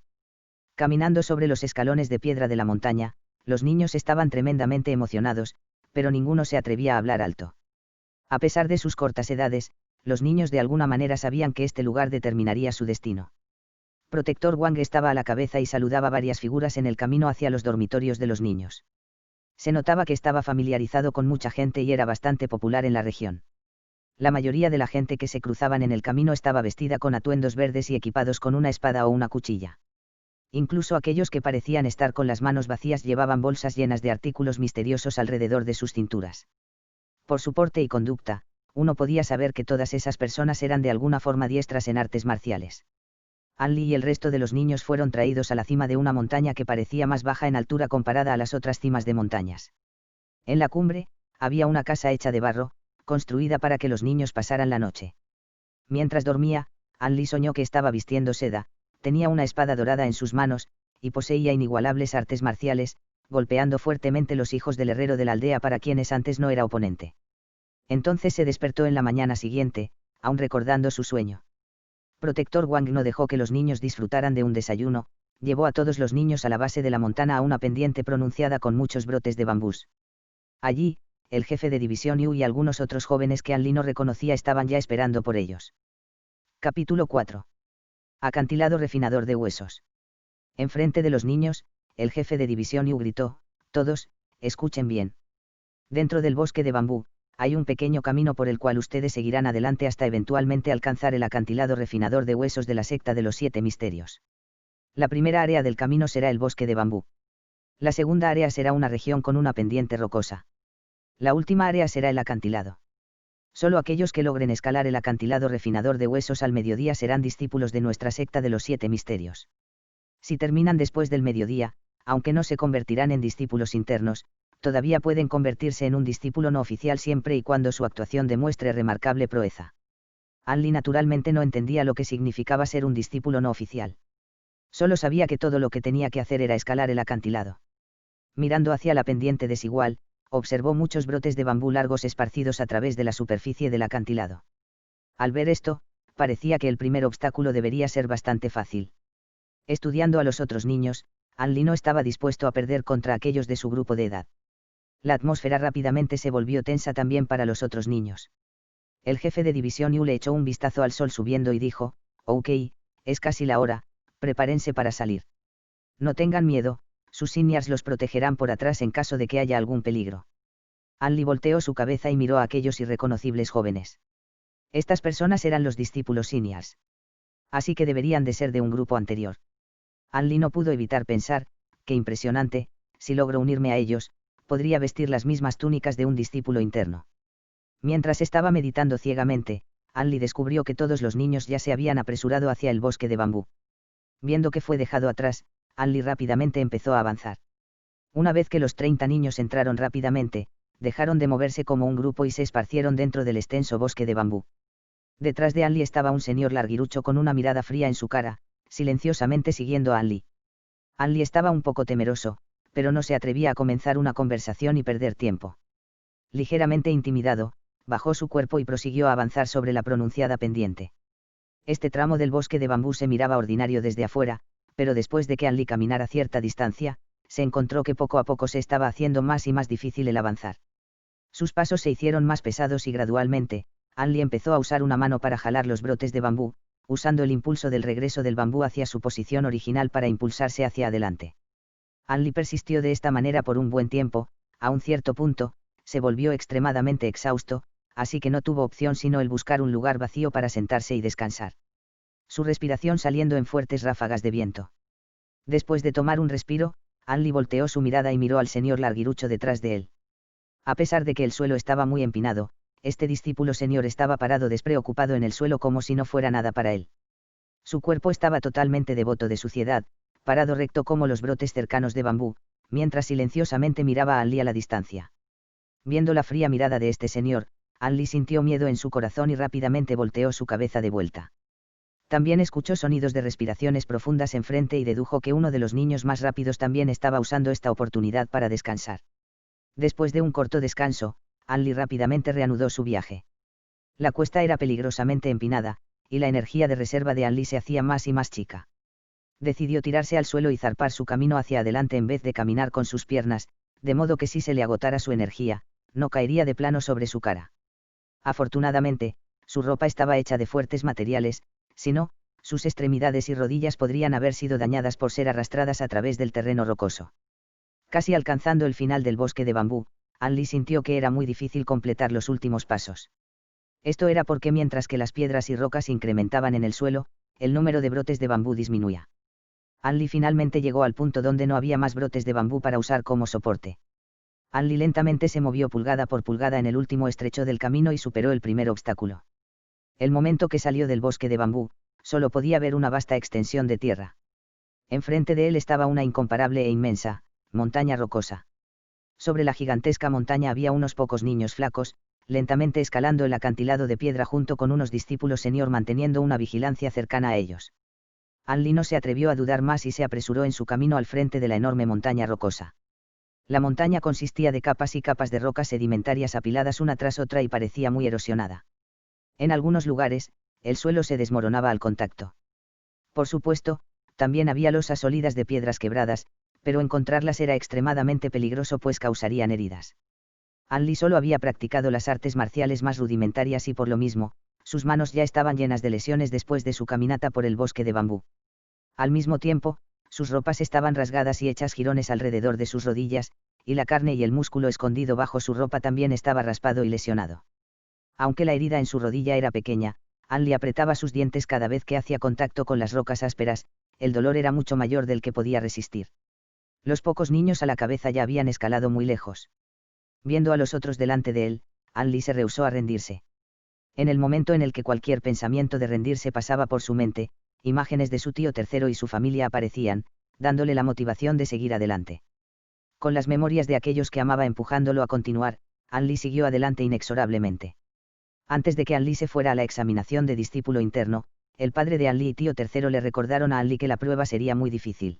Speaker 1: Caminando sobre los escalones de piedra de la montaña, los niños estaban tremendamente emocionados, pero ninguno se atrevía a hablar alto. A pesar de sus cortas edades, los niños de alguna manera sabían que este lugar determinaría su destino. Protector Wang estaba a la cabeza y saludaba varias figuras en el camino hacia los dormitorios de los niños. Se notaba que estaba familiarizado con mucha gente y era bastante popular en la región. La mayoría de la gente que se cruzaban en el camino estaba vestida con atuendos verdes y equipados con una espada o una cuchilla. Incluso aquellos que parecían estar con las manos vacías llevaban bolsas llenas de artículos misteriosos alrededor de sus cinturas. Por su porte y conducta, uno podía saber que todas esas personas eran de alguna forma diestras en artes marciales. An Li y el resto de los niños fueron traídos a la cima de una montaña que parecía más baja en altura comparada a las otras cimas de montañas. En la cumbre, había una casa hecha de barro, construida para que los niños pasaran la noche. Mientras dormía, An Li soñó que estaba vistiendo seda, tenía una espada dorada en sus manos, y poseía inigualables artes marciales, golpeando fuertemente los hijos del herrero de la aldea para quienes antes no era oponente. Entonces se despertó en la mañana siguiente, aún recordando su sueño. Protector Wang no dejó que los niños disfrutaran de un desayuno, llevó a todos los niños a la base de la montaña a una pendiente pronunciada con muchos brotes de bambús. Allí, el jefe de división Yu y algunos otros jóvenes que An Li no reconocía estaban ya esperando por ellos. Capítulo 4. Acantilado refinador de huesos. Enfrente de los niños, el jefe de división Yu gritó, Todos, escuchen bien. Dentro del bosque de bambú, hay un pequeño camino por el cual ustedes seguirán adelante hasta eventualmente alcanzar el acantilado refinador de huesos de la secta de los 7 misterios. La primera área del camino será el bosque de bambú. La segunda área será una región con una pendiente rocosa. La última área será el acantilado. Solo aquellos que logren escalar el acantilado refinador de huesos al mediodía serán discípulos de nuestra secta de los 7 misterios. Si terminan después del mediodía, aunque no se convertirán en discípulos internos, todavía pueden convertirse en un discípulo no oficial siempre y cuando su actuación demuestre remarcable proeza. Anli naturalmente no entendía lo que significaba ser un discípulo no oficial. Solo sabía que todo lo que tenía que hacer era escalar el acantilado. Mirando hacia la pendiente desigual, observó muchos brotes de bambú largos esparcidos a través de la superficie del acantilado. Al ver esto, parecía que el primer obstáculo debería ser bastante fácil. Estudiando a los otros niños, Anli no estaba dispuesto a perder contra aquellos de su grupo de edad. La atmósfera rápidamente se volvió tensa también para los otros niños. El jefe de división Yu le echó un vistazo al sol subiendo y dijo: «Ok, es casi la hora, prepárense para salir. No tengan miedo, sus seniors los protegerán por atrás en caso de que haya algún peligro». Anli volteó su cabeza y miró a aquellos irreconocibles jóvenes. Estas personas eran los discípulos seniors. Así que deberían de ser de un grupo anterior. Anli no pudo evitar pensar: «Qué impresionante, si logro unirme a ellos, podría vestir las mismas túnicas de un discípulo interno». Mientras estaba meditando ciegamente, Anli descubrió que todos los niños ya se habían apresurado hacia el bosque de bambú. Viendo que fue dejado atrás, Anli rápidamente empezó a avanzar. Una vez que los 30 niños entraron rápidamente, dejaron de moverse como un grupo y se esparcieron dentro del extenso bosque de bambú. Detrás de Anli estaba un señor larguirucho con una mirada fría en su cara, silenciosamente siguiendo a Anli. Anli estaba un poco temeroso, pero no se atrevía a comenzar una conversación y perder tiempo. Ligeramente intimidado, bajó su cuerpo y prosiguió a avanzar sobre la pronunciada pendiente. Este tramo del bosque de bambú se miraba ordinario desde afuera, pero después de que Anli caminara cierta distancia, se encontró que poco a poco se estaba haciendo más y más difícil el avanzar. Sus pasos se hicieron más pesados y gradualmente, Anli empezó a usar una mano para jalar los brotes de bambú, usando el impulso del regreso del bambú hacia su posición original para impulsarse hacia adelante. Anli persistió de esta manera por un buen tiempo. A un cierto punto, se volvió extremadamente exhausto, así que no tuvo opción sino el buscar un lugar vacío para sentarse y descansar. Su respiración saliendo en fuertes ráfagas de viento. Después de tomar un respiro, Anli volteó su mirada y miró al señor larguirucho detrás de él. A pesar de que el suelo estaba muy empinado, este discípulo señor estaba parado despreocupado en el suelo como si no fuera nada para él. Su cuerpo estaba totalmente devoto de suciedad, parado recto como los brotes cercanos de bambú, mientras silenciosamente miraba a Anli a la distancia. Viendo la fría mirada de este señor, Anli sintió miedo en su corazón y rápidamente volteó su cabeza de vuelta. También escuchó sonidos de respiraciones profundas enfrente y dedujo que uno de los niños más rápidos también estaba usando esta oportunidad para descansar. Después de un corto descanso, Anli rápidamente reanudó su viaje. La cuesta era peligrosamente empinada, y la energía de reserva de Anli se hacía más y más chica. Decidió tirarse al suelo y zarpar su camino hacia adelante en vez de caminar con sus piernas, de modo que si se le agotara su energía, no caería de plano sobre su cara. Afortunadamente, su ropa estaba hecha de fuertes materiales, si no, sus extremidades y rodillas podrían haber sido dañadas por ser arrastradas a través del terreno rocoso. Casi alcanzando el final del bosque de bambú, Anli sintió que era muy difícil completar los últimos pasos. Esto era porque mientras que las piedras y rocas incrementaban en el suelo, el número de brotes de bambú disminuía. Anli finalmente llegó al punto donde no había más brotes de bambú para usar como soporte. Anli lentamente se movió pulgada por pulgada en el último estrecho del camino y superó el primer obstáculo. El momento que salió del bosque de bambú, solo podía ver una vasta extensión de tierra. Enfrente de él estaba una incomparable e inmensa montaña rocosa. Sobre la gigantesca montaña había unos pocos niños flacos, lentamente escalando el acantilado de piedra junto con unos discípulos senior manteniendo una vigilancia cercana a ellos. Anli no se atrevió a dudar más y se apresuró en su camino al frente de la enorme montaña rocosa. La montaña consistía de capas y capas de rocas sedimentarias apiladas una tras otra y parecía muy erosionada. En algunos lugares, el suelo se desmoronaba al contacto. Por supuesto, también había losas sólidas de piedras quebradas, pero encontrarlas era extremadamente peligroso pues causarían heridas. Anli solo había practicado las artes marciales más rudimentarias y por lo mismo, sus manos ya estaban llenas de lesiones después de su caminata por el bosque de bambú. Al mismo tiempo, sus ropas estaban rasgadas y hechas jirones alrededor de sus rodillas, y la carne y el músculo escondido bajo su ropa también estaba raspado y lesionado. Aunque la herida en su rodilla era pequeña, Anli apretaba sus dientes cada vez que hacía contacto con las rocas ásperas, el dolor era mucho mayor del que podía resistir. Los pocos niños a la cabeza ya habían escalado muy lejos. Viendo a los otros delante de él, Anli se rehusó a rendirse. En el momento en el que cualquier pensamiento de rendirse pasaba por su mente, imágenes de su tío tercero y su familia aparecían, dándole la motivación de seguir adelante. Con las memorias de aquellos que amaba empujándolo a continuar, Anli siguió adelante inexorablemente. Antes de que Anli se fuera a la examinación de discípulo interno, el padre de Anli y tío tercero le recordaron a Anli que la prueba sería muy difícil.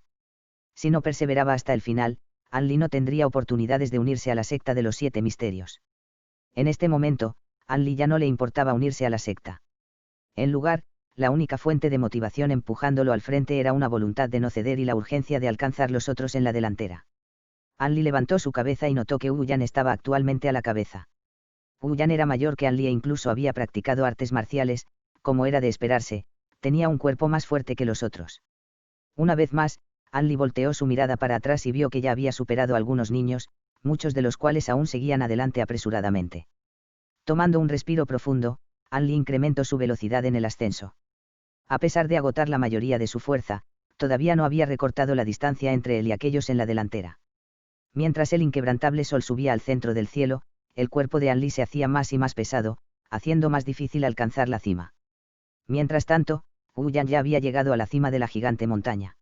Speaker 1: Si no perseveraba hasta el final, Anli no tendría oportunidades de unirse a la secta de los 7 misterios. En este momento, Anli ya no le importaba unirse a la secta. En lugar, la única fuente de motivación empujándolo al frente era una voluntad de no ceder y la urgencia de alcanzar los otros en la delantera. Anli levantó su cabeza y notó que Wu Yan estaba actualmente a la cabeza. Wu Yan era mayor que Anli e incluso había practicado artes marciales, como era de esperarse, tenía un cuerpo más fuerte que los otros. Una vez más, Anli volteó su mirada para atrás y vio que ya había superado a algunos niños, muchos de los cuales aún seguían adelante apresuradamente. Tomando un respiro profundo, Anli incrementó su velocidad en el ascenso. A pesar de agotar la mayoría de su fuerza, todavía no había recortado la distancia entre él y aquellos en la delantera. Mientras el inquebrantable sol subía al centro del cielo, el cuerpo de Anli se hacía más y más pesado, haciendo más difícil alcanzar la cima. Mientras tanto, Wu Yan ya había llegado a la cima de la gigante montaña.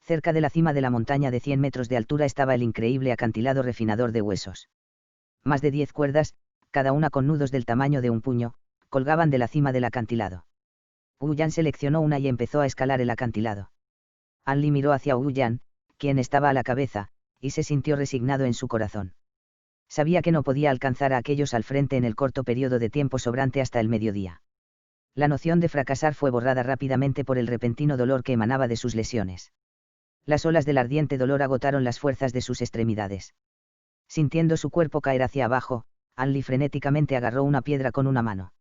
Speaker 1: Cerca de la cima de la montaña de 100 metros de altura estaba el increíble acantilado refinador de huesos. Más de 10 cuerdas, cada una con nudos del tamaño de un puño, colgaban de la cima del acantilado. Wu Yan seleccionó una y empezó a escalar el acantilado. Anli miró hacia Wu Yan, quien estaba a la cabeza, y se sintió resignado en su corazón. Sabía que no podía alcanzar a aquellos al frente en el corto periodo de tiempo sobrante hasta el mediodía. La noción de fracasar fue borrada rápidamente por el repentino dolor que emanaba de sus lesiones. Las olas del ardiente dolor agotaron las fuerzas de sus extremidades. Sintiendo su cuerpo caer hacia abajo, Anli frenéticamente agarró una piedra con una mano.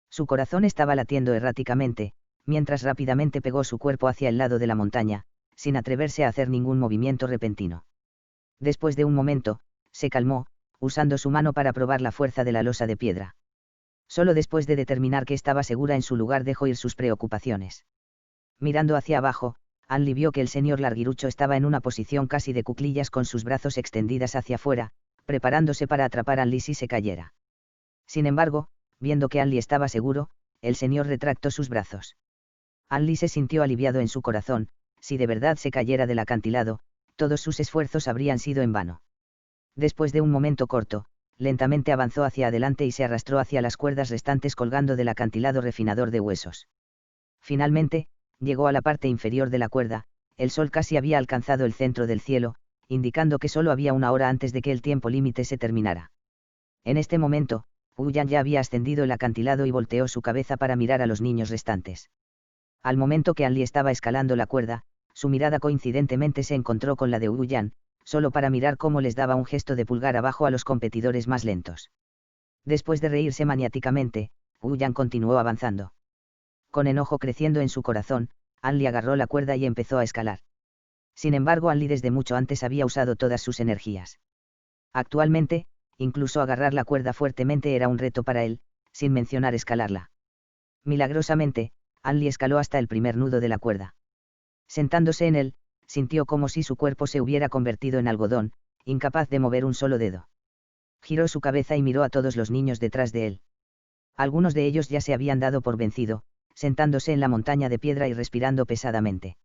Speaker 1: Su corazón estaba latiendo erráticamente, mientras rápidamente pegó su cuerpo hacia el lado de la montaña, sin atreverse a hacer ningún movimiento repentino. Después de un momento, se calmó, usando su mano para probar la fuerza de la losa de piedra. Solo después de determinar que estaba segura en su lugar dejó ir sus preocupaciones. Mirando hacia abajo, Anli vio que el señor Larguirucho estaba en una posición casi de cuclillas con sus brazos extendidas hacia afuera, preparándose para atrapar a Anli si se cayera. Sin embargo, viendo que Anli estaba seguro, el señor retractó sus brazos. Anli se sintió aliviado en su corazón, si de verdad se cayera del acantilado, todos sus esfuerzos habrían sido en vano. Después de un momento corto, lentamente avanzó hacia adelante y se arrastró hacia las cuerdas restantes colgando del acantilado refinador de huesos. Finalmente, llegó a la parte inferior de la cuerda, el sol casi había alcanzado el centro del cielo, indicando que solo había una hora antes de que el tiempo límite se terminara. En este momento, Wu Yan ya había ascendido el acantilado y volteó su cabeza para mirar a los niños restantes. Al momento que Anli estaba escalando la cuerda, su mirada coincidentemente se encontró con la de Wu Yan, solo para mirar cómo les daba un gesto de pulgar abajo a los competidores más lentos. Después de reírse maniáticamente, Wu Yan continuó avanzando. Con enojo creciendo en su corazón, Anli agarró la cuerda y empezó a escalar. Sin embargo, Anli desde mucho antes había usado todas sus energías. Actualmente, incluso agarrar la cuerda fuertemente era un reto para él, sin mencionar escalarla. Milagrosamente, Anli escaló hasta el primer nudo de la cuerda. Sentándose en él, sintió como si su cuerpo se hubiera convertido en algodón, incapaz de mover un solo dedo. Giró su cabeza y miró a todos los niños detrás de él. Algunos de ellos ya se habían dado por vencido, sentándose en la montaña de piedra y respirando pesadamente.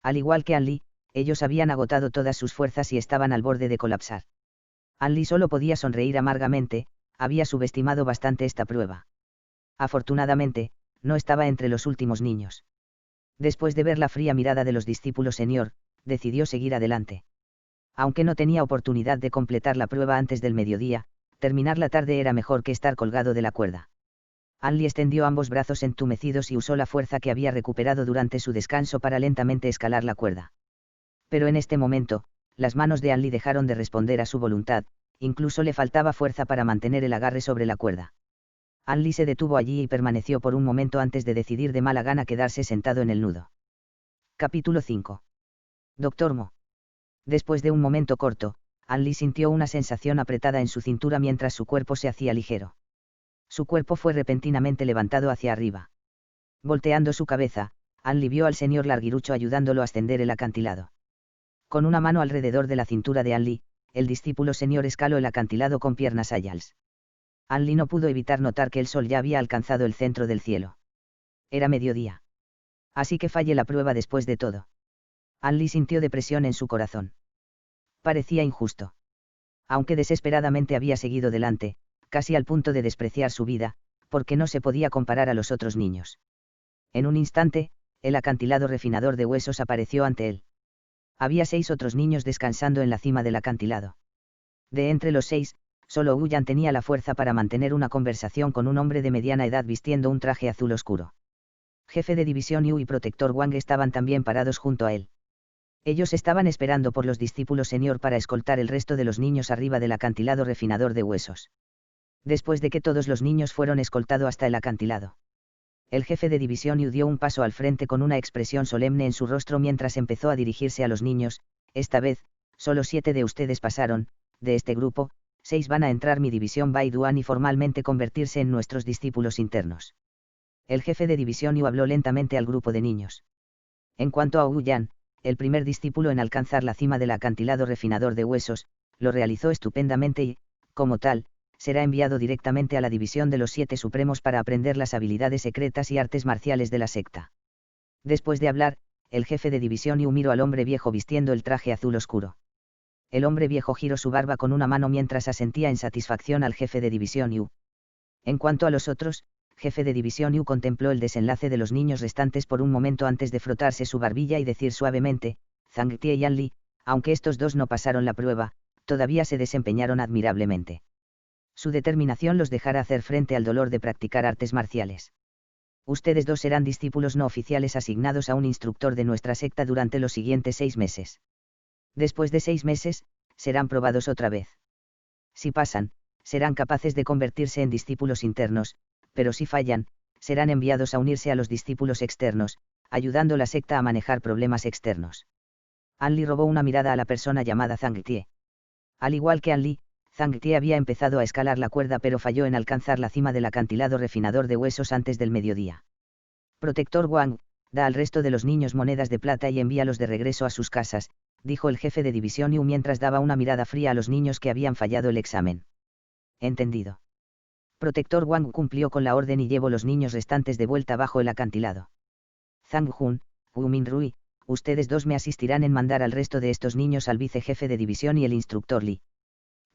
Speaker 1: Al igual que Anli, ellos habían agotado todas sus fuerzas y estaban al borde de colapsar. Anli solo podía sonreír amargamente, había subestimado bastante esta prueba. Afortunadamente, no estaba entre los últimos niños. Después de ver la fría mirada de los discípulos senior, decidió seguir adelante. Aunque no tenía oportunidad de completar la prueba antes del mediodía, terminar la tarde era mejor que estar colgado de la cuerda. Anli extendió ambos brazos entumecidos y usó la fuerza que había recuperado durante su descanso para lentamente escalar la cuerda. Pero en este momento, las manos de Anli dejaron de responder a su voluntad, incluso le faltaba fuerza para mantener el agarre sobre la cuerda. Anli se detuvo allí y permaneció por un momento antes de decidir de mala gana quedarse sentado en el nudo. Capítulo 5. Dr. Mo. Después de un momento corto, Li sintió una sensación apretada en su cintura mientras su cuerpo se hacía ligero. Su cuerpo fue repentinamente levantado hacia arriba. Volteando su cabeza, Li vio al señor Larguirucho ayudándolo a ascender el acantilado. Con una mano alrededor de la cintura de Li, el discípulo señor escaló el acantilado con piernas ayals. Li no pudo evitar notar que el sol ya había alcanzado el centro del cielo. Era mediodía. Así que falle la prueba después de todo. Li sintió depresión en su corazón. Parecía injusto. Aunque desesperadamente había seguido delante, casi al punto de despreciar su vida, porque no se podía comparar a los otros niños. En un instante, el acantilado refinador de huesos apareció ante él. Había 6 otros niños descansando en la cima del acantilado. De entre los 6, solo Wu-Yan tenía la fuerza para mantener una conversación con un hombre de mediana edad vistiendo un traje azul oscuro. Jefe de división Yu y protector Wang estaban también parados junto a él. Ellos estaban esperando por los discípulos senior para escoltar el resto de los niños arriba del acantilado refinador de huesos. Después de que todos los niños fueron escoltados hasta el acantilado, el jefe de división Yu dio un paso al frente con una expresión solemne en su rostro mientras empezó a dirigirse a los niños. Esta vez, solo 7 de ustedes pasaron, de este grupo, 6 van a entrar mi división Baiduan y formalmente convertirse en nuestros discípulos internos. El jefe de división Yu habló lentamente al grupo de niños. En cuanto a Wu Yan, el primer discípulo en alcanzar la cima del acantilado refinador de huesos, lo realizó estupendamente y, como tal, será enviado directamente a la división de los 7 supremos para aprender las habilidades secretas y artes marciales de la secta. Después de hablar, el jefe de división Yu miró al hombre viejo vistiendo el traje azul oscuro. El hombre viejo giró su barba con una mano mientras asentía en satisfacción al jefe de división Yu. En cuanto a los otros, jefe de división Yu contempló el desenlace de los niños restantes por un momento antes de frotarse su barbilla y decir suavemente, Zhang Tie y Li, aunque estos 2 no pasaron la prueba, todavía se desempeñaron admirablemente. Su determinación los dejará hacer frente al dolor de practicar artes marciales. Ustedes 2 serán discípulos no oficiales asignados a un instructor de nuestra secta durante los siguientes 6 meses. Después de 6 meses, serán probados otra vez. Si pasan, serán capaces de convertirse en discípulos internos, pero si fallan, serán enviados a unirse a los discípulos externos, ayudando a la secta a manejar problemas externos. Li robó una mirada a la persona llamada Zhang Tie. Al igual que Li, Zhang Tie había empezado a escalar la cuerda pero falló en alcanzar la cima del acantilado refinador de huesos antes del mediodía. Protector Wang, da al resto de los niños monedas de plata y envíalos de regreso a sus casas, dijo el jefe de división Yu mientras daba una mirada fría a los niños que habían fallado el examen. Entendido. Protector Wang cumplió con la orden y llevó los niños restantes de vuelta bajo el acantilado. Zhang Jun, Wu Minrui, ustedes 2 me asistirán en mandar al resto de estos niños al vicejefe de división y el instructor Li.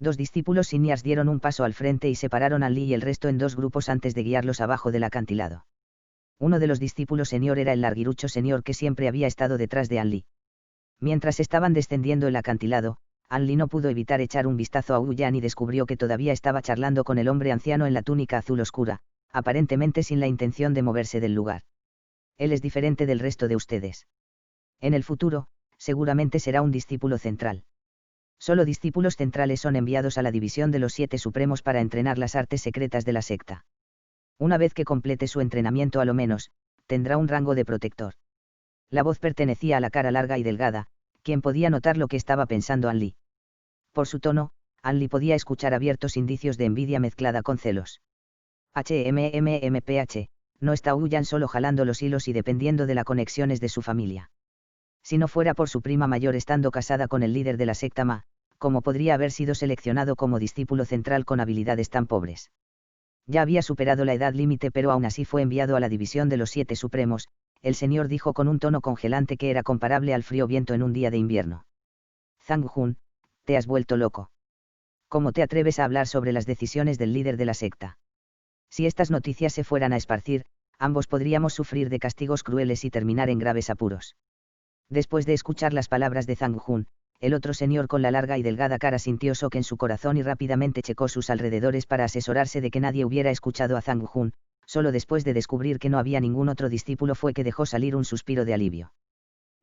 Speaker 1: 2 discípulos seniors dieron un paso al frente y separaron a Li y el resto en 2 grupos antes de guiarlos abajo del acantilado. Uno de los discípulos senior era el larguirucho senior que siempre había estado detrás de Li. Mientras estaban descendiendo el acantilado, Li no pudo evitar echar un vistazo a Wu Yan y descubrió que todavía estaba charlando con el hombre anciano en la túnica azul oscura, aparentemente sin la intención de moverse del lugar. Él es diferente del resto de ustedes. En el futuro, seguramente será un discípulo central. Solo discípulos centrales son enviados a la división de los 7 supremos para entrenar las artes secretas de la secta. Una vez que complete su entrenamiento a lo menos, tendrá un rango de protector. La voz pertenecía a la cara larga y delgada, quien podía notar lo que estaba pensando Li. Por su tono, Li podía escuchar abiertos indicios de envidia mezclada con celos. HMMMPH, no está Wu Yan solo jalando los hilos y dependiendo de las conexiones de su familia. Si no fuera por su prima mayor estando casada con el líder de la secta Ma, ¿cómo podría haber sido seleccionado como discípulo central con habilidades tan pobres? Ya había superado la edad límite pero aún así fue enviado a la división de los 7 supremos, el señor dijo con un tono congelante que era comparable al frío viento en un día de invierno. Zhang Jun, te has vuelto loco. ¿Cómo te atreves a hablar sobre las decisiones del líder de la secta? Si estas noticias se fueran a esparcir, ambos podríamos sufrir de castigos crueles y terminar en graves apuros. Después de escuchar las palabras de Zhang Jun, el otro señor con la larga y delgada cara sintió shock en su corazón y rápidamente checó sus alrededores para asesorarse de que nadie hubiera escuchado a Zhang Jun. Solo después de descubrir que no había ningún otro discípulo fue que dejó salir un suspiro de alivio.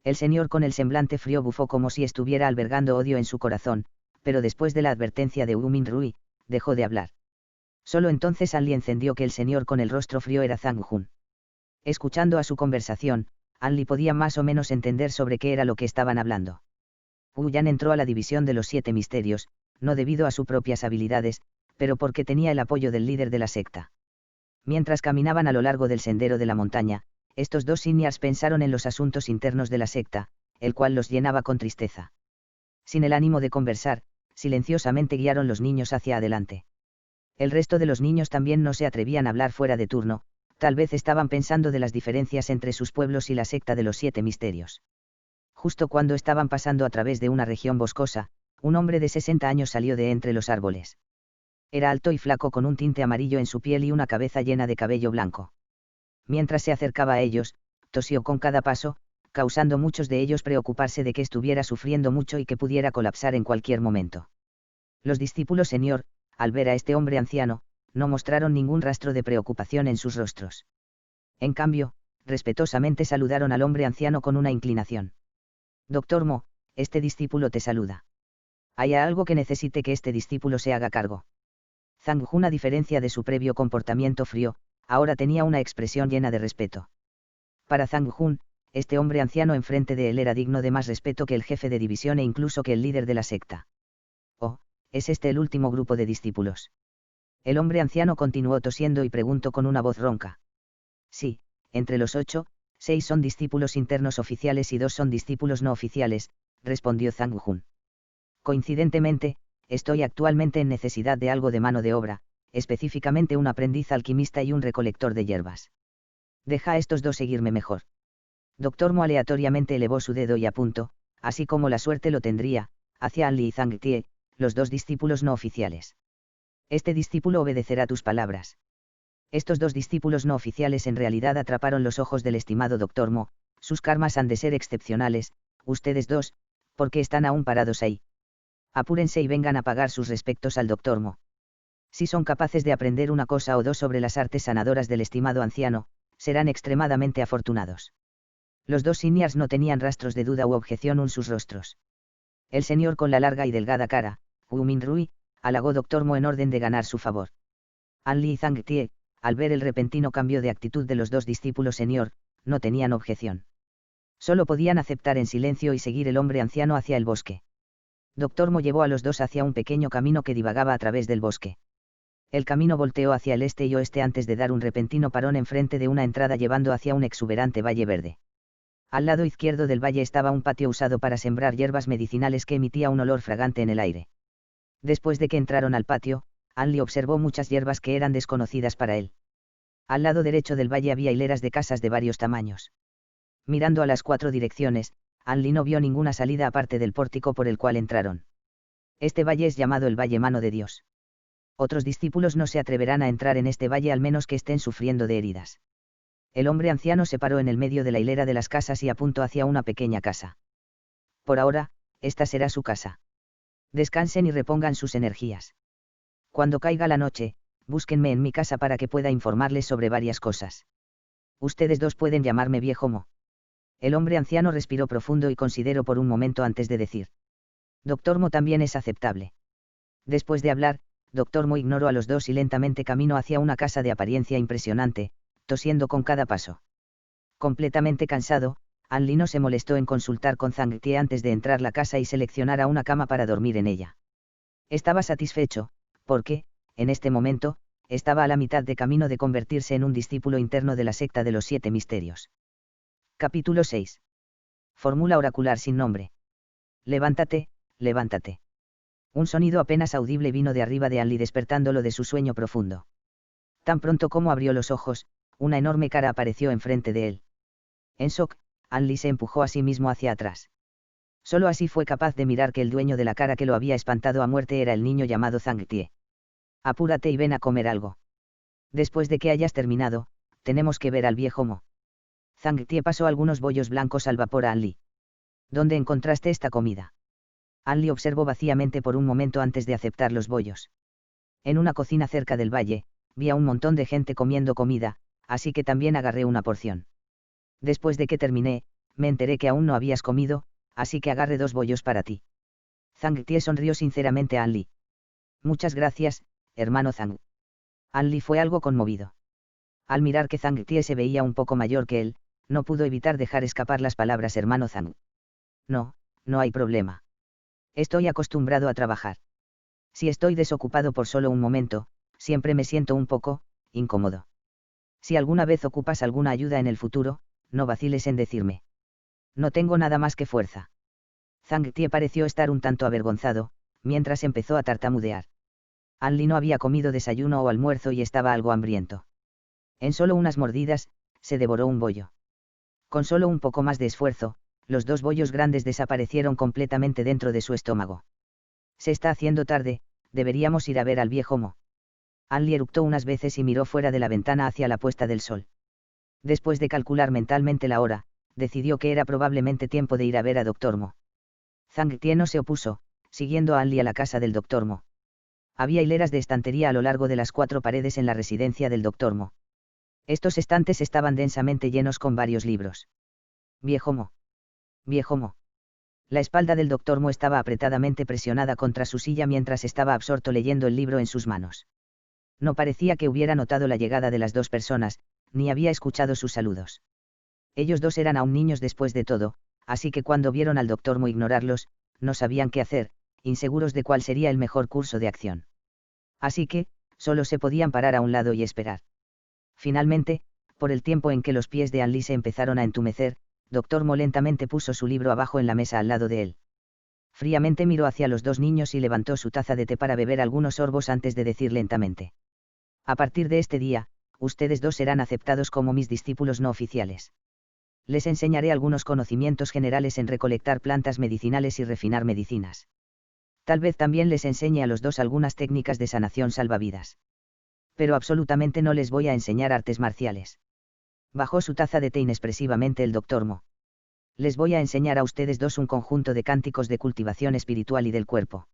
Speaker 1: El señor con el semblante frío bufó como si estuviera albergando odio en su corazón, pero después de la advertencia de Wu Minrui, dejó de hablar. Solo entonces Li encendió que el señor con el rostro frío era Zhang Jun. Escuchando a su conversación, Li podía más o menos entender sobre qué era lo que estaban hablando. Wu Yan entró a la división de los 7 misterios, no debido a sus propias habilidades, pero porque tenía el apoyo del líder de la secta. Mientras caminaban a lo largo del sendero de la montaña, estos dos seniors pensaron en los asuntos internos de la secta, el cual los llenaba con tristeza. Sin el ánimo de conversar, silenciosamente guiaron los niños hacia adelante. El resto de los niños también no se atrevían a hablar fuera de turno, tal vez estaban pensando de las diferencias entre sus pueblos y la secta de los 7 misterios. Justo cuando estaban pasando a través de una región boscosa, un hombre de 60 años salió de entre los árboles. Era alto y flaco con un tinte amarillo en su piel y una cabeza llena de cabello blanco. Mientras se acercaba a ellos, tosió con cada paso, causando muchos de ellos preocuparse de que estuviera sufriendo mucho y que pudiera colapsar en cualquier momento. Los discípulos senior, al ver a este hombre anciano, no mostraron ningún rastro de preocupación en sus rostros. En cambio, respetuosamente saludaron al hombre anciano con una inclinación. Doctor Mo, este discípulo te saluda. ¿Hay algo que necesite que este discípulo se haga cargo? Zhang Jun, a diferencia de su previo comportamiento frío, ahora tenía una expresión llena de respeto. Para Zhang Jun, este hombre anciano enfrente de él era digno de más respeto que el jefe de división e incluso que el líder de la secta. Oh, ¿es este el último grupo de discípulos? El hombre anciano continuó tosiendo y preguntó con una voz ronca. Sí, entre los 8, 6 son discípulos internos oficiales y 2 son discípulos no oficiales, respondió Zhang Jun. Coincidentemente, estoy actualmente en necesidad de algo de mano de obra, específicamente un aprendiz alquimista y un recolector de hierbas. Deja a estos dos seguirme mejor. Doctor Mo aleatoriamente elevó su dedo y apuntó, así como la suerte lo tendría, hacia An Li y Zhang Tie, los dos discípulos no oficiales. Este discípulo obedecerá tus palabras. Estos dos discípulos no oficiales en realidad atraparon los ojos del estimado Doctor Mo, sus karmas han de ser excepcionales, ustedes dos, ¿por qué están aún parados ahí? Apúrense y vengan a pagar sus respetos al Doctor Mo. Si son capaces de aprender una cosa o dos sobre las artes sanadoras del estimado anciano, serán extremadamente afortunados. Los dos seniors no tenían rastros de duda u objeción en sus rostros. El señor con la larga y delgada cara, Wu Minrui, halagó Doctor Mo en orden de ganar su favor. An Li y Zhang Tie, al ver el repentino cambio de actitud de los dos discípulos senior, no tenían objeción. Solo podían aceptar en silencio y seguir el hombre anciano hacia el bosque. Doctor Mo llevó a los dos hacia un pequeño camino que divagaba a través del bosque. El camino volteó hacia el este y oeste antes de dar un repentino parón enfrente de una entrada llevando hacia un exuberante valle verde. Al lado izquierdo del valle estaba un patio usado para sembrar hierbas medicinales que emitía un olor fragante en el aire. Después de que entraron al patio, An Li observó muchas hierbas que eran desconocidas para él. Al lado derecho del valle había hileras de casas de varios tamaños. Mirando a las 4 direcciones, An Li no vio ninguna salida aparte del pórtico por el cual entraron. Este valle es llamado el Valle Mano de Dios. Otros discípulos no se atreverán a entrar en este valle al menos que estén sufriendo de heridas. El hombre anciano se paró en el medio de la hilera de las casas y apuntó hacia una pequeña casa. Por ahora, esta será su casa. Descansen y repongan sus energías. Cuando caiga la noche, búsquenme en mi casa para que pueda informarles sobre varias cosas. Ustedes dos pueden llamarme Viejo Mo. El hombre anciano respiró profundo y consideró por un momento antes de decir. Doctor Mo también es aceptable. Después de hablar, Doctor Mo ignoró a los dos y lentamente caminó hacia una casa de apariencia impresionante, tosiendo con cada paso. Completamente cansado, An Li no se molestó en consultar con Zhang Tie antes de entrar la casa y seleccionar a una cama para dormir en ella. Estaba satisfecho, porque, en este momento, estaba a la mitad de camino de convertirse en un discípulo interno de la secta de los 7 misterios. Capítulo 6. Fórmula oracular sin nombre. Levántate, levántate. Un sonido apenas audible vino de arriba de An Li despertándolo de su sueño profundo. Tan pronto como abrió los ojos, una enorme cara apareció enfrente de él. En shock, An Li se empujó a sí mismo hacia atrás. Solo así fue capaz de mirar que el dueño de la cara que lo había espantado a muerte era el niño llamado Zhang Tie. Apúrate y ven a comer algo. Después de que hayas terminado, tenemos que ver al viejo Mo. Zhang Tie pasó algunos bollos blancos al vapor a An Li. ¿Dónde encontraste esta comida? An Li observó vacíamente por un momento antes de aceptar los bollos. En una cocina cerca del valle, vi a un montón de gente comiendo comida, así que también agarré una porción. Después de que terminé, me enteré que aún no habías comido, así que agarré 2 bollos para ti. Zhang Tie sonrió sinceramente a An Li. Muchas gracias, hermano Zhang. An Li fue algo conmovido. Al mirar que Zhang Tie se veía un poco mayor que él, no pudo evitar dejar escapar las palabras hermano Zhang. No, no hay problema. Estoy acostumbrado a trabajar. Si estoy desocupado por solo un momento, siempre me siento un poco incómodo. Si alguna vez ocupas alguna ayuda en el futuro, no vaciles en decirme. No tengo nada más que fuerza. Zhang Tie pareció estar un tanto avergonzado, mientras empezó a tartamudear. An Li no había comido desayuno o almuerzo y estaba algo hambriento. En solo unas mordidas, se devoró un bollo. Con solo un poco más de esfuerzo, los 2 bollos grandes desaparecieron completamente dentro de su estómago. Se está haciendo tarde, deberíamos ir a ver al viejo Mo. An Li eructó unas veces y miró fuera de la ventana hacia la puesta del sol. Después de calcular mentalmente la hora, decidió que era probablemente tiempo de ir a ver a Dr. Mo. Zhang Tie no se opuso, siguiendo a An Li a la casa del Dr. Mo. Había hileras de estantería a lo largo de las 4 paredes en la residencia del Dr. Mo. Estos estantes estaban densamente llenos con varios libros. Viejo Mo. Viejo Mo. La espalda del Dr. Mo estaba apretadamente presionada contra su silla mientras estaba absorto leyendo el libro en sus manos. No parecía que hubiera notado la llegada de las 2 personas, ni había escuchado sus saludos. Ellos 2 eran aún niños después de todo, así que cuando vieron al Dr. Mo ignorarlos, no sabían qué hacer, inseguros de cuál sería el mejor curso de acción. Así que, solo se podían parar a un lado y esperar. Finalmente, por el tiempo en que los pies de An Li se empezaron a entumecer, Dr. Mo lentamente puso su libro abajo en la mesa al lado de él. Fríamente miró hacia los 2 niños y levantó su taza de té para beber algunos sorbos antes de decir lentamente. A partir de este día, ustedes 2 serán aceptados como mis discípulos no oficiales. Les enseñaré algunos conocimientos generales en recolectar plantas medicinales y refinar medicinas. Tal vez también les enseñe a los 2 algunas técnicas de sanación salvavidas. Pero absolutamente no les voy a enseñar artes marciales. Bajó su taza de té inexpresivamente el Dr. Mo. Les voy a enseñar a ustedes 2 un conjunto de cánticos de cultivación espiritual y del cuerpo.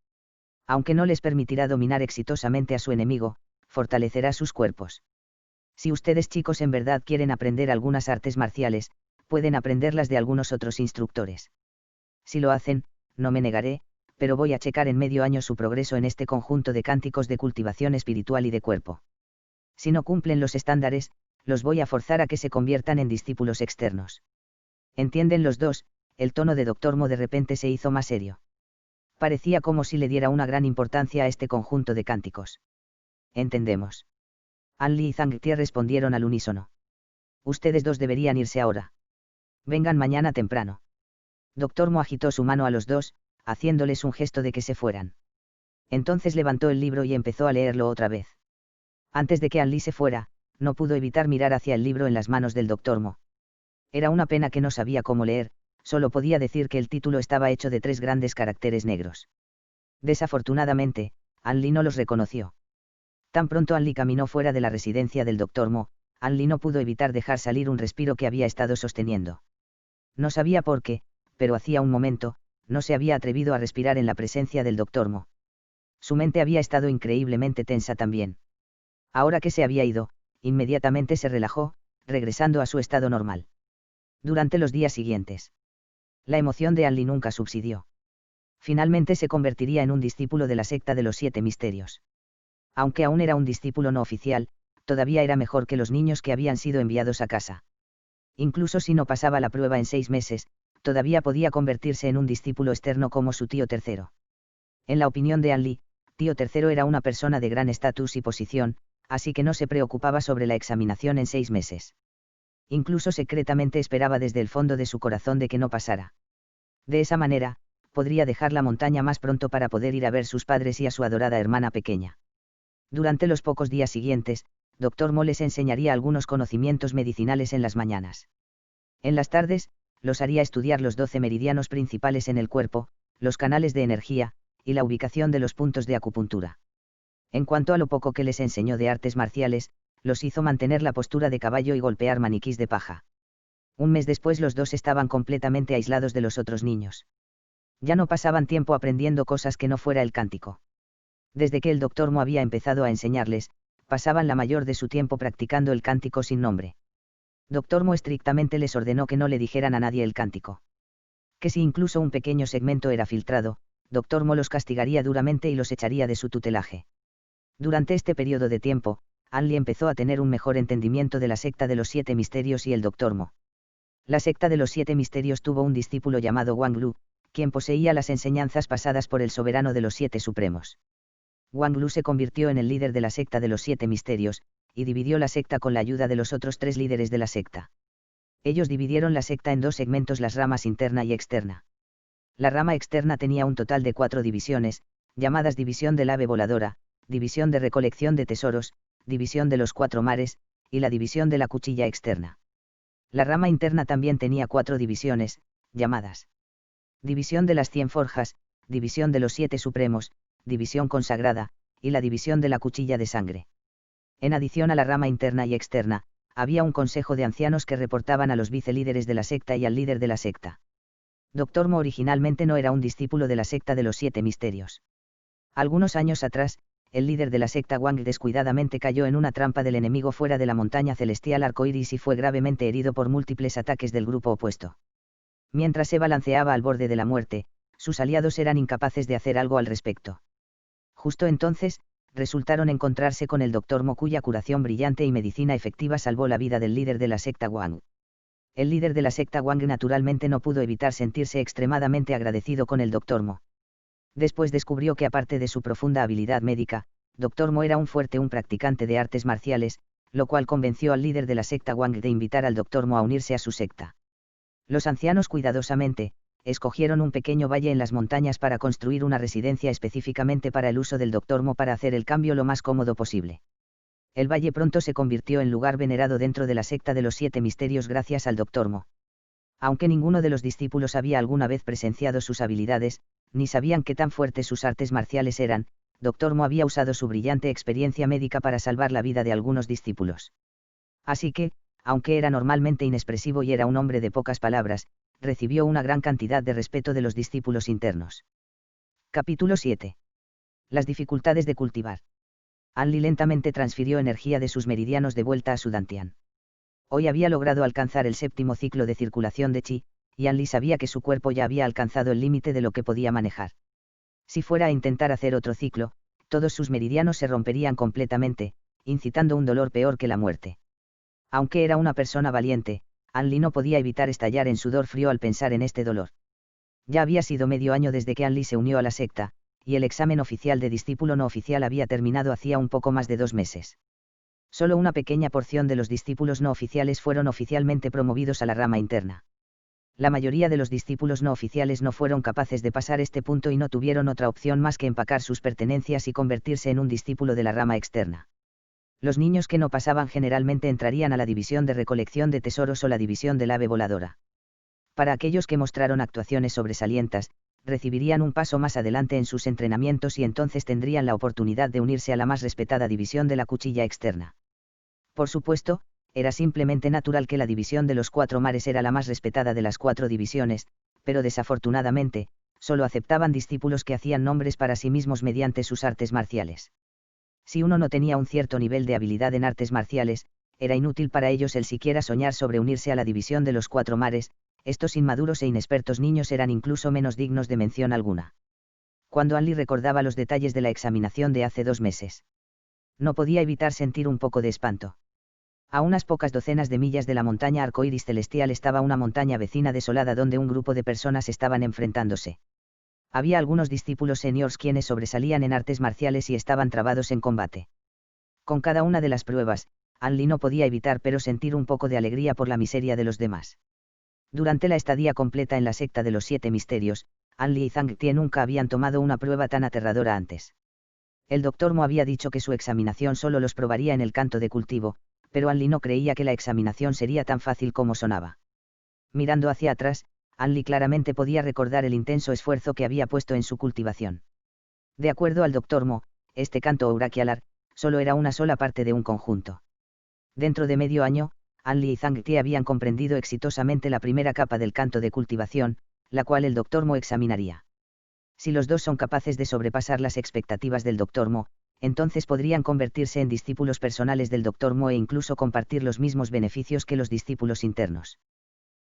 Speaker 1: Aunque no les permitirá dominar exitosamente a su enemigo, fortalecerá sus cuerpos. Si ustedes chicos en verdad quieren aprender algunas artes marciales, pueden aprenderlas de algunos otros instructores. Si lo hacen, no me negaré, pero voy a checar en medio año su progreso en este conjunto de cánticos de cultivación espiritual y de cuerpo. Si no cumplen los estándares, los voy a forzar a que se conviertan en discípulos externos. ¿Entienden los 2? El tono de Dr. Mo de repente se hizo más serio. Parecía como si le diera una gran importancia a este conjunto de cánticos. Entendemos. An Li y Zhang Tie respondieron al unísono. Ustedes 2 deberían irse ahora. Vengan mañana temprano. Dr. Mo agitó su mano a los 2, haciéndoles un gesto de que se fueran. Entonces levantó el libro y empezó a leerlo otra vez. Antes de que An Li se fuera, no pudo evitar mirar hacia el libro en las manos del Dr. Mo. Era una pena que no sabía cómo leer, solo podía decir que el título estaba hecho de 3 grandes caracteres negros. Desafortunadamente, An Li no los reconoció. Tan pronto An Li caminó fuera de la residencia del Dr. Mo, An Li no pudo evitar dejar salir un respiro que había estado sosteniendo. No sabía por qué, pero hacía un momento, no se había atrevido a respirar en la presencia del Dr. Mo. Su mente había estado increíblemente tensa también. Ahora que se había ido, inmediatamente se relajó, regresando a su estado normal. Durante los días siguientes, la emoción de An Li nunca subsidió. Finalmente se convertiría en un discípulo de la secta de los 7 misterios. Aunque aún era un discípulo no oficial, todavía era mejor que los niños que habían sido enviados a casa. Incluso si no pasaba la prueba en 6 meses, todavía podía convertirse en un discípulo externo como su tío tercero. En la opinión de An Li, tío tercero era una persona de gran estatus y posición, así que no se preocupaba sobre la examinación en 6 meses. Incluso secretamente esperaba desde el fondo de su corazón de que no pasara. De esa manera, podría dejar la montaña más pronto para poder ir a ver sus padres y a su adorada hermana pequeña. Durante los pocos días siguientes, Dr. Mo les enseñaría algunos conocimientos medicinales en las mañanas. En las tardes, los haría estudiar los 12 meridianos principales en el cuerpo, los canales de energía, y la ubicación de los puntos de acupuntura. En cuanto a lo poco que les enseñó de artes marciales, los hizo mantener la postura de caballo y golpear maniquís de paja. Un mes después los 2 estaban completamente aislados de los otros niños. Ya no pasaban tiempo aprendiendo cosas que no fuera el cántico. Desde que el Dr. Mo había empezado a enseñarles, pasaban la mayor de su tiempo practicando el cántico sin nombre. Dr. Mo estrictamente les ordenó que no le dijeran a nadie el cántico. Que si incluso un pequeño segmento era filtrado, Dr. Mo los castigaría duramente y los echaría de su tutelaje. Durante este periodo de tiempo, An Li empezó a tener un mejor entendimiento de la secta de los 7 misterios y el Dr. Mo. La secta de los 7 misterios tuvo un discípulo llamado Wang Lu, quien poseía las enseñanzas pasadas por el soberano de los 7 supremos. Wang Lu se convirtió en el líder de la secta de los 7 misterios, y dividió la secta con la ayuda de los otros 3 líderes de la secta. Ellos dividieron la secta en 2 segmentos, las ramas interna y externa. La rama externa tenía un total de 4 divisiones, llamadas división del ave voladora, división de recolección de tesoros, división de los 4 mares, y la división de la cuchilla externa. La rama interna también tenía 4 divisiones, llamadas división de las 100 forjas, división de los 7 supremos, división consagrada, y la división de la cuchilla de sangre. En adición a la rama interna y externa, había un consejo de ancianos que reportaban a los vicelíderes de la secta y al líder de la secta. Dr. Mo originalmente no era un discípulo de la secta de los 7 misterios. Algunos años atrás, el líder de la secta Wang descuidadamente cayó en una trampa del enemigo fuera de la montaña celestial arcoíris y fue gravemente herido por múltiples ataques del grupo opuesto. Mientras se balanceaba al borde de la muerte, sus aliados eran incapaces de hacer algo al respecto. Justo entonces, resultaron encontrarse con el Dr. Mo, cuya curación brillante y medicina efectiva salvó la vida del líder de la secta Wang. El líder de la secta Wang naturalmente no pudo evitar sentirse extremadamente agradecido con el Dr. Mo. Después descubrió que aparte de su profunda habilidad médica, Dr. Mo era un practicante de artes marciales, lo cual convenció al líder de la secta Wang de invitar al Dr. Mo a unirse a su secta. Los ancianos cuidadosamente escogieron un pequeño valle en las montañas para construir una residencia específicamente para el uso del Dr. Mo para hacer el cambio lo más cómodo posible. El valle pronto se convirtió en lugar venerado dentro de la secta de los 7 misterios gracias al Dr. Mo. Aunque ninguno de los discípulos había alguna vez presenciado sus habilidades, ni sabían qué tan fuertes sus artes marciales eran, Dr. Mo había usado su brillante experiencia médica para salvar la vida de algunos discípulos. Así que, aunque era normalmente inexpresivo y era un hombre de pocas palabras, recibió una gran cantidad de respeto de los discípulos internos. Capítulo 7. Las dificultades de cultivar. An Li lentamente transfirió energía de sus meridianos de vuelta a su dantian. Hoy había logrado alcanzar el 7º ciclo de circulación de chi, y An Li sabía que su cuerpo ya había alcanzado el límite de lo que podía manejar. Si fuera a intentar hacer otro ciclo, todos sus meridianos se romperían completamente, incitando un dolor peor que la muerte. Aunque era una persona valiente, An Li no podía evitar estallar en sudor frío al pensar en este dolor. Ya había sido medio año desde que An Li se unió a la secta, y el examen oficial de discípulo no oficial había terminado hacía un poco más de 2 meses. Solo una pequeña porción de los discípulos no oficiales fueron oficialmente promovidos a la rama interna. La mayoría de los discípulos no oficiales no fueron capaces de pasar este punto y no tuvieron otra opción más que empacar sus pertenencias y convertirse en un discípulo de la rama externa. Los niños que no pasaban generalmente entrarían a la división de recolección de tesoros o la división del ave voladora. Para aquellos que mostraron actuaciones sobresalientes, recibirían un paso más adelante en sus entrenamientos y entonces tendrían la oportunidad de unirse a la más respetada división de la cuchilla externa. Por supuesto, era simplemente natural que la división de los 4 mares era la más respetada de las 4 divisiones, pero desafortunadamente, solo aceptaban discípulos que hacían nombres para sí mismos mediante sus artes marciales. Si uno no tenía un cierto nivel de habilidad en artes marciales, era inútil para ellos el siquiera soñar sobre unirse a la división de los 4 mares. Estos inmaduros e inexpertos niños eran incluso menos dignos de mención alguna. Cuando An Li recordaba los detalles de la examinación de hace 2 meses, no podía evitar sentir un poco de espanto. A unas pocas docenas de millas de la montaña arcoíris celestial estaba una montaña vecina desolada donde un grupo de personas estaban enfrentándose. Había algunos discípulos seniors quienes sobresalían en artes marciales y estaban trabados en combate. Con cada una de las pruebas, An Li no podía evitar pero sentir un poco de alegría por la miseria de los demás. Durante la estadía completa en la secta de los 7 misterios, An Li y Zhang Tie nunca habían tomado una prueba tan aterradora antes. El Dr. Mo había dicho que su examinación solo los probaría en el canto de cultivo, pero An Li no creía que la examinación sería tan fácil como sonaba. Mirando hacia atrás, An Li claramente podía recordar el intenso esfuerzo que había puesto en su cultivación. De acuerdo al Dr. Mo, este canto oracular solo era una sola parte de un conjunto. Dentro de medio año, An Li y Zhang Tie habían comprendido exitosamente la primera capa del canto de cultivación, la cual el Dr. Mo examinaría. Si los dos son capaces de sobrepasar las expectativas del Dr. Mo, entonces podrían convertirse en discípulos personales del Dr. Mo e incluso compartir los mismos beneficios que los discípulos internos.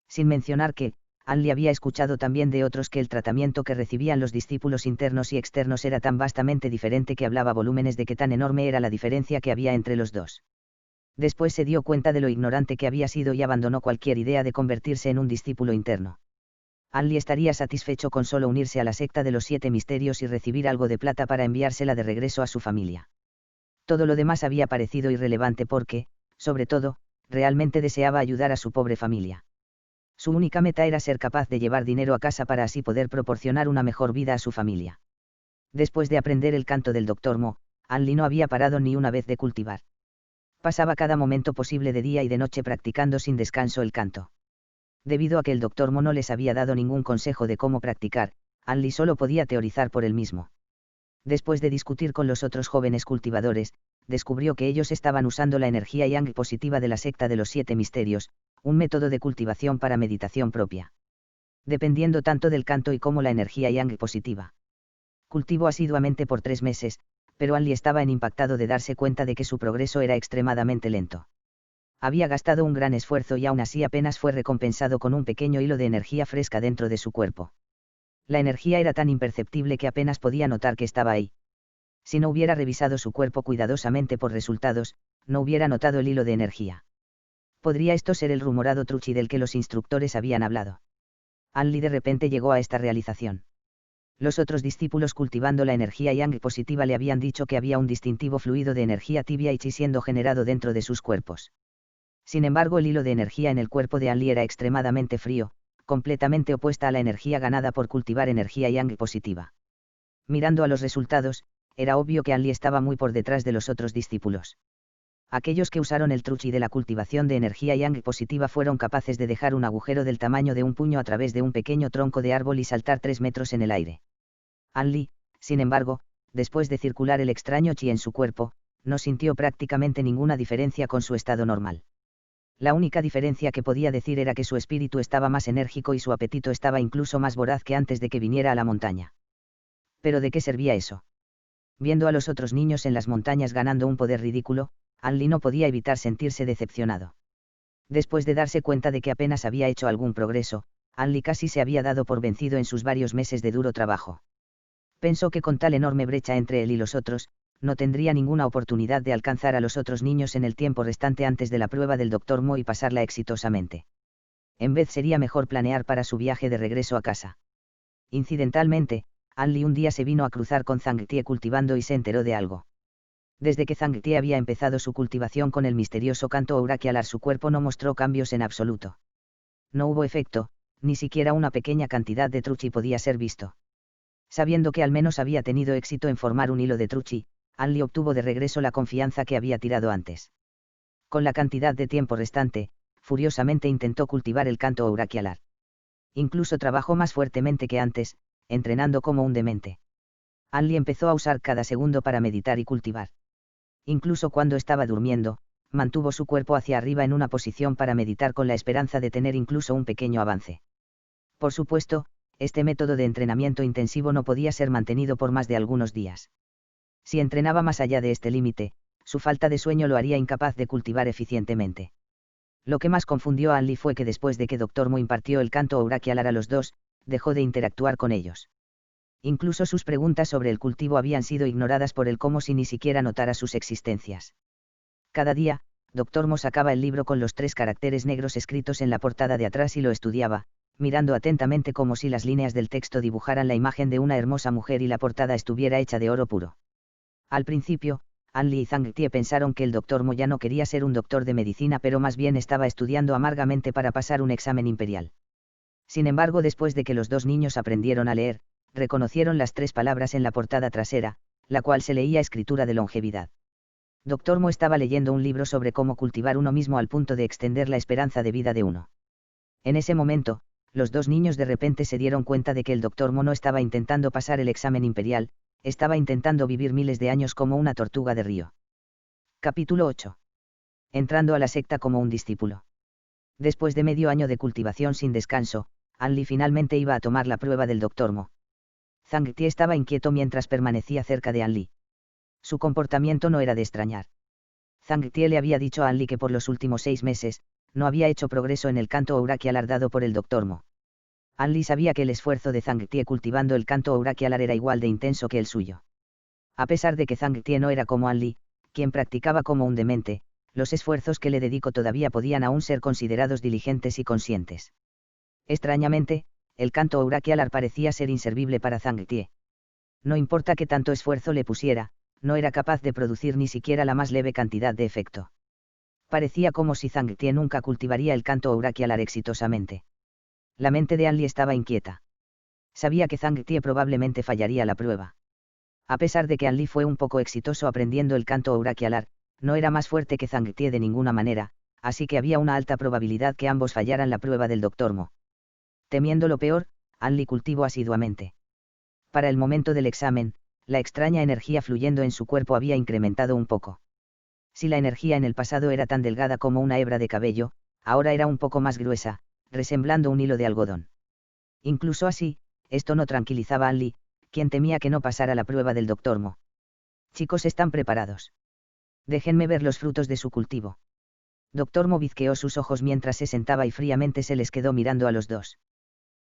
Speaker 1: Sin mencionar que, An Li había escuchado también de otros que el tratamiento que recibían los discípulos internos y externos era tan vastamente diferente que hablaba volúmenes de que tan enorme era la diferencia que había entre los dos. Después se dio cuenta de lo ignorante que había sido y abandonó cualquier idea de convertirse en un discípulo interno. An Li estaría satisfecho con solo unirse a la secta de los 7 misterios y recibir algo de plata para enviársela de regreso a su familia. Todo lo demás había parecido irrelevante porque, sobre todo, realmente deseaba ayudar a su pobre familia. Su única meta era ser capaz de llevar dinero a casa para así poder proporcionar una mejor vida a su familia. Después de aprender el canto del Dr. Mo, An Li no había parado ni una vez de cultivar. Pasaba cada momento posible de día y de noche practicando sin descanso el canto. Debido a que el Dr. Mo no les había dado ningún consejo de cómo practicar, An Li solo podía teorizar por él mismo. Después de discutir con los otros jóvenes cultivadores, descubrió que ellos estaban usando la energía yang positiva de la secta de los 7 misterios, un método de cultivación para meditación propia. Dependiendo tanto del canto y como la energía yang positiva. Cultivó asiduamente por 3 meses, pero An Li estaba impactado de darse cuenta de que su progreso era extremadamente lento. Había gastado un gran esfuerzo y aún así apenas fue recompensado con un pequeño hilo de energía fresca dentro de su cuerpo. La energía era tan imperceptible que apenas podía notar que estaba ahí. Si no hubiera revisado su cuerpo cuidadosamente por resultados, no hubiera notado el hilo de energía. ¿Podría esto ser el rumorado truchi del que los instructores habían hablado? An Li de repente llegó a esta realización. Los otros discípulos cultivando la energía yang positiva le habían dicho que había un distintivo fluido de energía tibia y chi siendo generado dentro de sus cuerpos. Sin embargo, el hilo de energía en el cuerpo de An Li era extremadamente frío, completamente opuesta a la energía ganada por cultivar energía yang positiva. Mirando a los resultados, era obvio que An Li estaba muy por detrás de los otros discípulos. Aquellos que usaron el truchi de la cultivación de energía yang positiva fueron capaces de dejar un agujero del tamaño de un puño a través de un pequeño tronco de árbol y saltar 3 metros en el aire. An Li, sin embargo, después de circular el extraño chi en su cuerpo, no sintió prácticamente ninguna diferencia con su estado normal. La única diferencia que podía decir era que su espíritu estaba más enérgico y su apetito estaba incluso más voraz que antes de que viniera a la montaña. ¿Pero de qué servía eso? Viendo a los otros niños en las montañas ganando un poder ridículo, An Li no podía evitar sentirse decepcionado. Después de darse cuenta de que apenas había hecho algún progreso, An Li casi se había dado por vencido en sus varios meses de duro trabajo. Pensó que con tal enorme brecha entre él y los otros, no tendría ninguna oportunidad de alcanzar a los otros niños en el tiempo restante antes de la prueba del Dr. Mo y pasarla exitosamente. En vez sería mejor planear para su viaje de regreso a casa. Incidentalmente, An Li un día se vino a cruzar con Zhang Tie cultivando y se enteró de algo. Desde que Zhang Tie había empezado su cultivación con el misterioso canto auraquialar, su cuerpo no mostró cambios en absoluto. No hubo efecto, ni siquiera una pequeña cantidad de truchi podía ser visto. Sabiendo que al menos había tenido éxito en formar un hilo de truchi, An Li obtuvo de regreso la confianza que había tirado antes. Con la cantidad de tiempo restante, furiosamente intentó cultivar el canto auraquialar. Incluso trabajó más fuertemente que antes, entrenando como un demente. An Li empezó a usar cada segundo para meditar y cultivar. Incluso cuando estaba durmiendo, mantuvo su cuerpo hacia arriba en una posición para meditar con la esperanza de tener incluso un pequeño avance. Por supuesto, este método de entrenamiento intensivo no podía ser mantenido por más de algunos días. Si entrenaba más allá de este límite, su falta de sueño lo haría incapaz de cultivar eficientemente. Lo que más confundió a An Li fue que después de que Dr. Mo impartió el canto auraquialar a los dos, dejó de interactuar con ellos. Incluso sus preguntas sobre el cultivo habían sido ignoradas por él como si ni siquiera notara sus existencias. Cada día, Dr. Mo sacaba el libro con los 3 caracteres negros escritos en la portada de atrás y lo estudiaba, mirando atentamente como si las líneas del texto dibujaran la imagen de una hermosa mujer y la portada estuviera hecha de oro puro. Al principio, An Li y Zhang Tie pensaron que el Dr. Mo ya no quería ser un doctor de medicina, pero más bien estaba estudiando amargamente para pasar un examen imperial. Sin embargo, después de que los dos niños aprendieron a leer, reconocieron las 3 palabras en la portada trasera, la cual se leía escritura de longevidad. Dr. Mo estaba leyendo un libro sobre cómo cultivar uno mismo al punto de extender la esperanza de vida de uno. En ese momento, los dos niños de repente se dieron cuenta de que el Dr. Mo no estaba intentando pasar el examen imperial, estaba intentando vivir miles de años como una tortuga de río. Capítulo 8. Entrando a la secta como un discípulo. Después de medio año de cultivación sin descanso, An Li finalmente iba a tomar la prueba del Dr. Mo. Zhang Tie estaba inquieto mientras permanecía cerca de An Li. Su comportamiento no era de extrañar. Zhang Tie le había dicho a An Li que por los últimos 6 meses, no había hecho progreso en el canto auraquialar dado por el Dr. Mo. An Li sabía que el esfuerzo de Zhang Tie cultivando el canto auraquialar era igual de intenso que el suyo. A pesar de que Zhang Tie no era como An Li, quien practicaba como un demente, los esfuerzos que le dedicó todavía podían aún ser considerados diligentes y conscientes. Extrañamente, el canto auraquialar parecía ser inservible para Zhang Tie. No importa qué tanto esfuerzo le pusiera, no era capaz de producir ni siquiera la más leve cantidad de efecto. Parecía como si Zhang Tie nunca cultivaría el canto auraquialar exitosamente. La mente de An Li estaba inquieta. Sabía que Zhang Tie probablemente fallaría la prueba. A pesar de que An Li fue un poco exitoso aprendiendo el canto auraquialar, no era más fuerte que Zhang Tie de ninguna manera, así que había una alta probabilidad que ambos fallaran la prueba del Dr. Mo. Temiendo lo peor, An Li cultivó asiduamente. Para el momento del examen, la extraña energía fluyendo en su cuerpo había incrementado un poco. Si la energía en el pasado era tan delgada como una hebra de cabello, ahora era un poco más gruesa, resemblando un hilo de algodón. Incluso así, esto no tranquilizaba a An Li, quien temía que no pasara la prueba del Dr. Mo. Chicos, ¿están preparados? Déjenme ver los frutos de su cultivo. Dr. Mo bizqueó sus ojos mientras se sentaba y fríamente se les quedó mirando a los dos.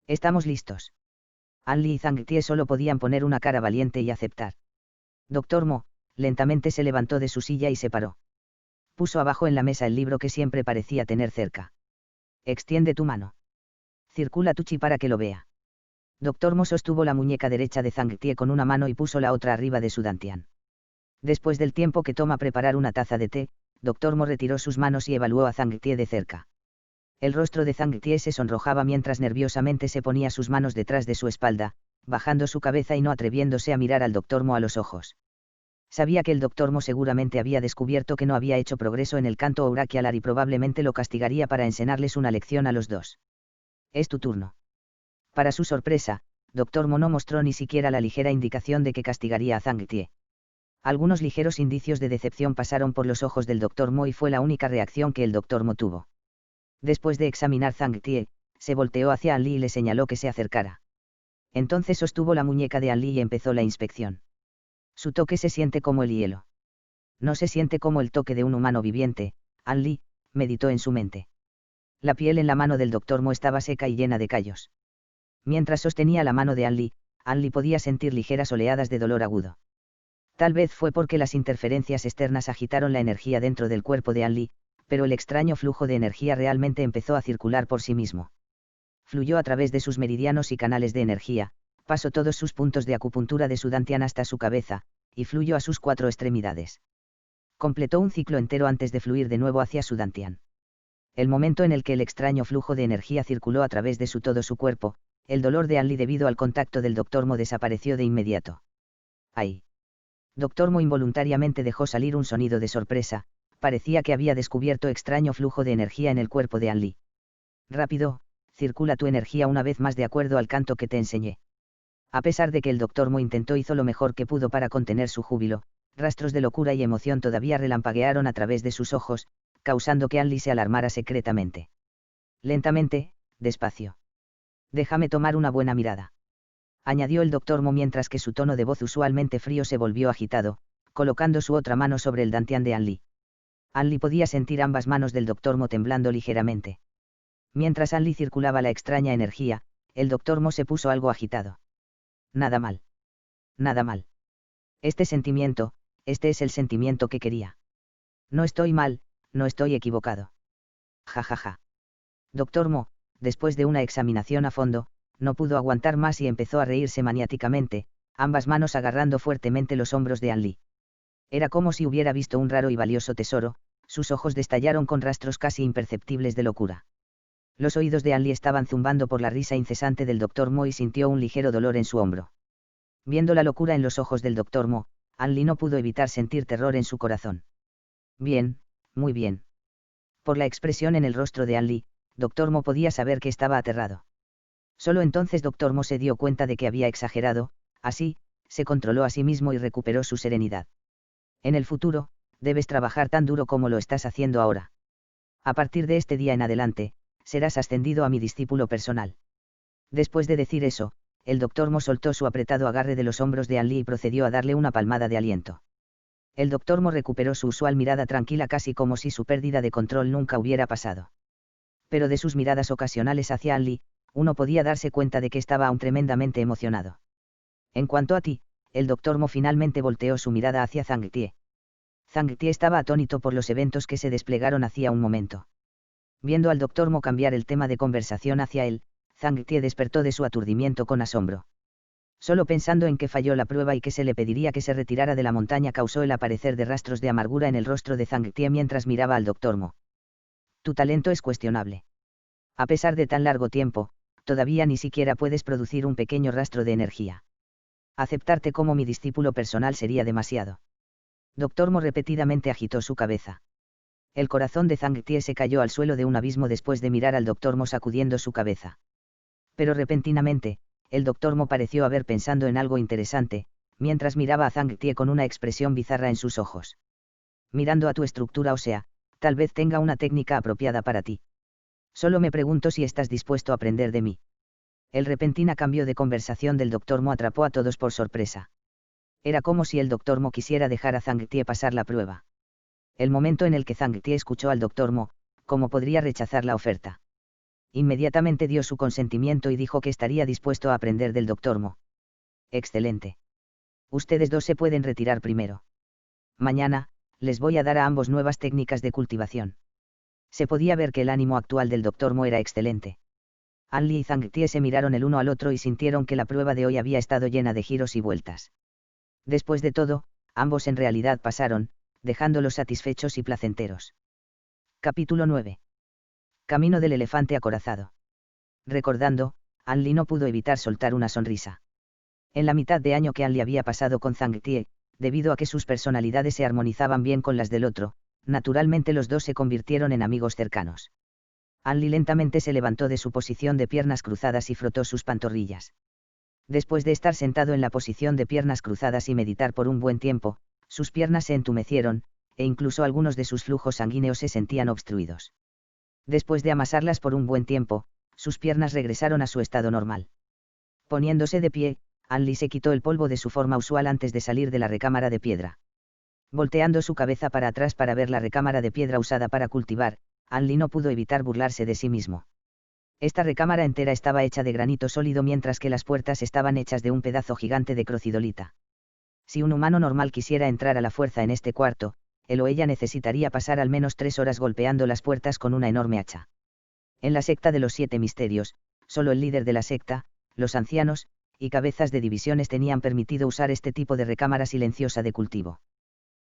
Speaker 1: Estamos listos. An Li y Zhang Tie solo podían poner una cara valiente y aceptar. Dr. Mo, lentamente se levantó de su silla y se paró. Puso abajo en la mesa el libro que siempre parecía tener cerca. Extiende tu mano. Circula tu chi para que lo vea. Dr. Mo sostuvo la muñeca derecha de Zhang Tie con una mano y puso la otra arriba de su dantian. Después del tiempo que toma preparar una taza de té, Dr. Mo retiró sus manos y evaluó a Zhang Tie de cerca. El rostro de Zhang Tie se sonrojaba mientras nerviosamente se ponía sus manos detrás de su espalda, bajando su cabeza y no atreviéndose a mirar al Dr. Mo a los ojos. Sabía que el Dr. Mo seguramente había descubierto que no había hecho progreso en el canto auraquialar y probablemente lo castigaría para enseñarles una lección a los dos. Es tu turno. Para su sorpresa, Dr. Mo no mostró ni siquiera la ligera indicación de que castigaría a Zhang Tie. Algunos ligeros indicios de decepción pasaron por los ojos del Dr. Mo y fue la única reacción que el Dr. Mo tuvo. Después de examinar Zhang Tie, se volteó hacia An Li y le señaló que se acercara. Entonces sostuvo la muñeca de An Li y empezó la inspección. Su toque se siente como el hielo. No se siente como el toque de un humano viviente, An Li, meditó en su mente. La piel en la mano del Dr. Mo estaba seca y llena de callos. Mientras sostenía la mano de An Li podía sentir ligeras oleadas de dolor agudo. Tal vez fue porque las interferencias externas agitaron la energía dentro del cuerpo de An Li, pero el extraño flujo de energía realmente empezó a circular por sí mismo. Fluyó a través de sus meridianos y canales de energía, pasó todos sus puntos de acupuntura de su dantian hasta su cabeza, y fluyó a sus 4 extremidades. Completó un ciclo entero antes de fluir de nuevo hacia su dantian. El momento en el que el extraño flujo de energía circuló a través de todo su cuerpo, el dolor de An Li debido al contacto del Dr. Mo desapareció de inmediato. ¡Ay! Dr. Mo involuntariamente dejó salir un sonido de sorpresa, parecía que había descubierto extraño flujo de energía en el cuerpo de An Li. Rápido, circula tu energía una vez más de acuerdo al canto que te enseñé. A pesar de que el Dr. Mo hizo lo mejor que pudo para contener su júbilo, rastros de locura y emoción todavía relampaguearon a través de sus ojos, causando que An Li se alarmara secretamente. Lentamente, despacio. Déjame tomar una buena mirada. Añadió el Dr. Mo mientras que su tono de voz usualmente frío se volvió agitado, colocando su otra mano sobre el dantian de An Li. An Li podía sentir ambas manos del Dr. Mo temblando ligeramente. Mientras An Li circulaba la extraña energía, el Dr. Mo se puso algo agitado. Nada mal. Nada mal. Este es el sentimiento que quería. No estoy mal, no estoy equivocado. Ja ja ja. Dr. Mo, después de una examinación a fondo, no pudo aguantar más y empezó a reírse maniáticamente, ambas manos agarrando fuertemente los hombros de An Li. Era como si hubiera visto un raro y valioso tesoro, sus ojos destallaron con rastros casi imperceptibles de locura. Los oídos de An Li estaban zumbando por la risa incesante del Dr. Mo y sintió un ligero dolor en su hombro. Viendo la locura en los ojos del Dr. Mo, An Li no pudo evitar sentir terror en su corazón. Bien, muy bien. Por la expresión en el rostro de An Li, Dr. Mo podía saber que estaba aterrado. Solo entonces Dr. Mo se dio cuenta de que había exagerado, así, se controló a sí mismo y recuperó su serenidad. En el futuro, debes trabajar tan duro como lo estás haciendo ahora. A partir de este día en adelante, serás ascendido a mi discípulo personal. Después de decir eso, el Dr. Mo soltó su apretado agarre de los hombros de An Li y procedió a darle una palmada de aliento. El Dr. Mo recuperó su usual mirada tranquila casi como si su pérdida de control nunca hubiera pasado. Pero de sus miradas ocasionales hacia An Li, uno podía darse cuenta de que estaba aún tremendamente emocionado. En cuanto a ti, el Dr. Mo finalmente volteó su mirada hacia Zhang Tie. Zhang Tie estaba atónito por los eventos que se desplegaron hacía un momento. Viendo al Dr. Mo cambiar el tema de conversación hacia él, Zhang Tie despertó de su aturdimiento con asombro. Solo pensando en que falló la prueba y que se le pediría que se retirara de la montaña causó el aparecer de rastros de amargura en el rostro de Zhang Tie mientras miraba al Dr. Mo. Tu talento es cuestionable. A pesar de tan largo tiempo, todavía ni siquiera puedes producir un pequeño rastro de energía. Aceptarte como mi discípulo personal sería demasiado. Dr. Mo repetidamente agitó su cabeza. El corazón de Zhang Tie se cayó al suelo de un abismo después de mirar al Dr. Mo sacudiendo su cabeza. Pero repentinamente, el Dr. Mo pareció haber pensado en algo interesante, mientras miraba a Zhang Tie con una expresión bizarra en sus ojos. Mirando a tu estructura ósea, tal vez tenga una técnica apropiada para ti. Solo me pregunto si estás dispuesto a aprender de mí. El repentina cambio de conversación del Dr. Mo atrapó a todos por sorpresa. Era como si el Dr. Mo quisiera dejar a Zhang Tie pasar la prueba. El momento en el que Zhang Tie escuchó al Dr. Mo, ¿cómo podría rechazar la oferta? Inmediatamente dio su consentimiento y dijo que estaría dispuesto a aprender del Dr. Mo. Excelente. Ustedes dos se pueden retirar primero. Mañana, les voy a dar a ambos nuevas técnicas de cultivación. Se podía ver que el ánimo actual del Dr. Mo era excelente. An Li y Zhang Tie se miraron el uno al otro y sintieron que la prueba de hoy había estado llena de giros y vueltas. Después de todo, ambos en realidad pasaron, dejándolos satisfechos y placenteros. Capítulo 9. Camino del elefante acorazado. Recordando, An Li no pudo evitar soltar una sonrisa. En la mitad de año que An Li había pasado con Zhang Tie, debido a que sus personalidades se armonizaban bien con las del otro, naturalmente los dos se convirtieron en amigos cercanos. An Li lentamente se levantó de su posición de piernas cruzadas y frotó sus pantorrillas. Después de estar sentado en la posición de piernas cruzadas y meditar por un buen tiempo, sus piernas se entumecieron, e incluso algunos de sus flujos sanguíneos se sentían obstruidos. Después de amasarlas por un buen tiempo, sus piernas regresaron a su estado normal. Poniéndose de pie, An Li se quitó el polvo de su forma usual antes de salir de la recámara de piedra. Volteando su cabeza para atrás para ver la recámara de piedra usada para cultivar, An Li no pudo evitar burlarse de sí mismo. Esta recámara entera estaba hecha de granito sólido mientras que las puertas estaban hechas de un pedazo gigante de crocidolita. Si un humano normal quisiera entrar a la fuerza en este cuarto, él o ella necesitaría pasar al menos 3 horas golpeando las puertas con una enorme hacha. En la secta de los 7 misterios, solo el líder de la secta, los ancianos, y cabezas de divisiones tenían permitido usar este tipo de recámara silenciosa de cultivo.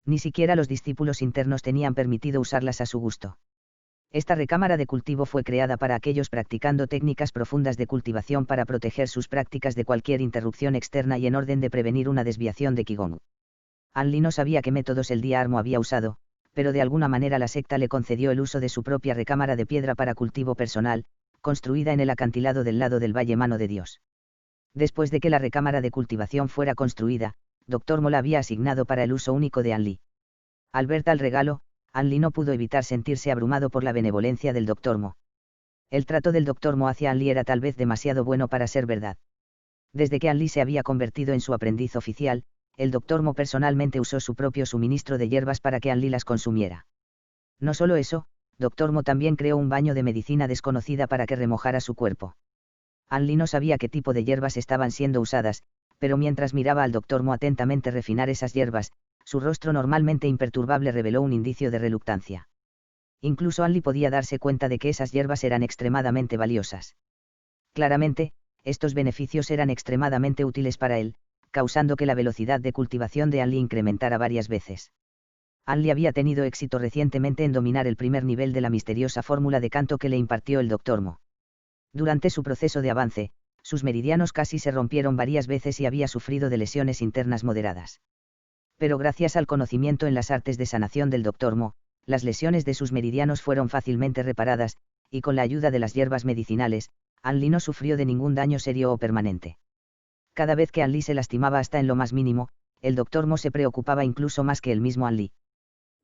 Speaker 1: Ni siquiera los discípulos internos tenían permitido usarlas a su gusto. Esta recámara de cultivo fue creada para aquellos practicando técnicas profundas de cultivación para proteger sus prácticas de cualquier interrupción externa y en orden de prevenir una desviación de Qigong. An Li no sabía qué métodos el Día Armo había usado, pero de alguna manera la secta le concedió el uso de su propia recámara de piedra para cultivo personal, construida en el acantilado del lado del Valle Mano de Dios. Después de que la recámara de cultivación fuera construida, Dr. Mo la había asignado para el uso único de An Li. Al ver tal regalo, An Li no pudo evitar sentirse abrumado por la benevolencia del Dr. Mo. El trato del Dr. Mo hacia An Li era tal vez demasiado bueno para ser verdad. Desde que An Li se había convertido en su aprendiz oficial, el Dr. Mo personalmente usó su propio suministro de hierbas para que An Li las consumiera. No solo eso, Dr. Mo también creó un baño de medicina desconocida para que remojara su cuerpo. An Li no sabía qué tipo de hierbas estaban siendo usadas, pero mientras miraba al Dr. Mo atentamente refinar esas hierbas, su rostro normalmente imperturbable reveló un indicio de reluctancia. Incluso An Li podía darse cuenta de que esas hierbas eran extremadamente valiosas. Claramente, estos beneficios eran extremadamente útiles para él, causando que la velocidad de cultivación de An Li incrementara varias veces. An Li había tenido éxito recientemente en dominar el primer nivel de la misteriosa fórmula de canto que le impartió el Dr. Mo. Durante su proceso de avance, sus meridianos casi se rompieron varias veces y había sufrido de lesiones internas moderadas. Pero gracias al conocimiento en las artes de sanación del Dr. Mo, las lesiones de sus meridianos fueron fácilmente reparadas, y con la ayuda de las hierbas medicinales, An Li no sufrió de ningún daño serio o permanente. Cada vez que An Li se lastimaba hasta en lo más mínimo, el Dr. Mo se preocupaba incluso más que el mismo An Li.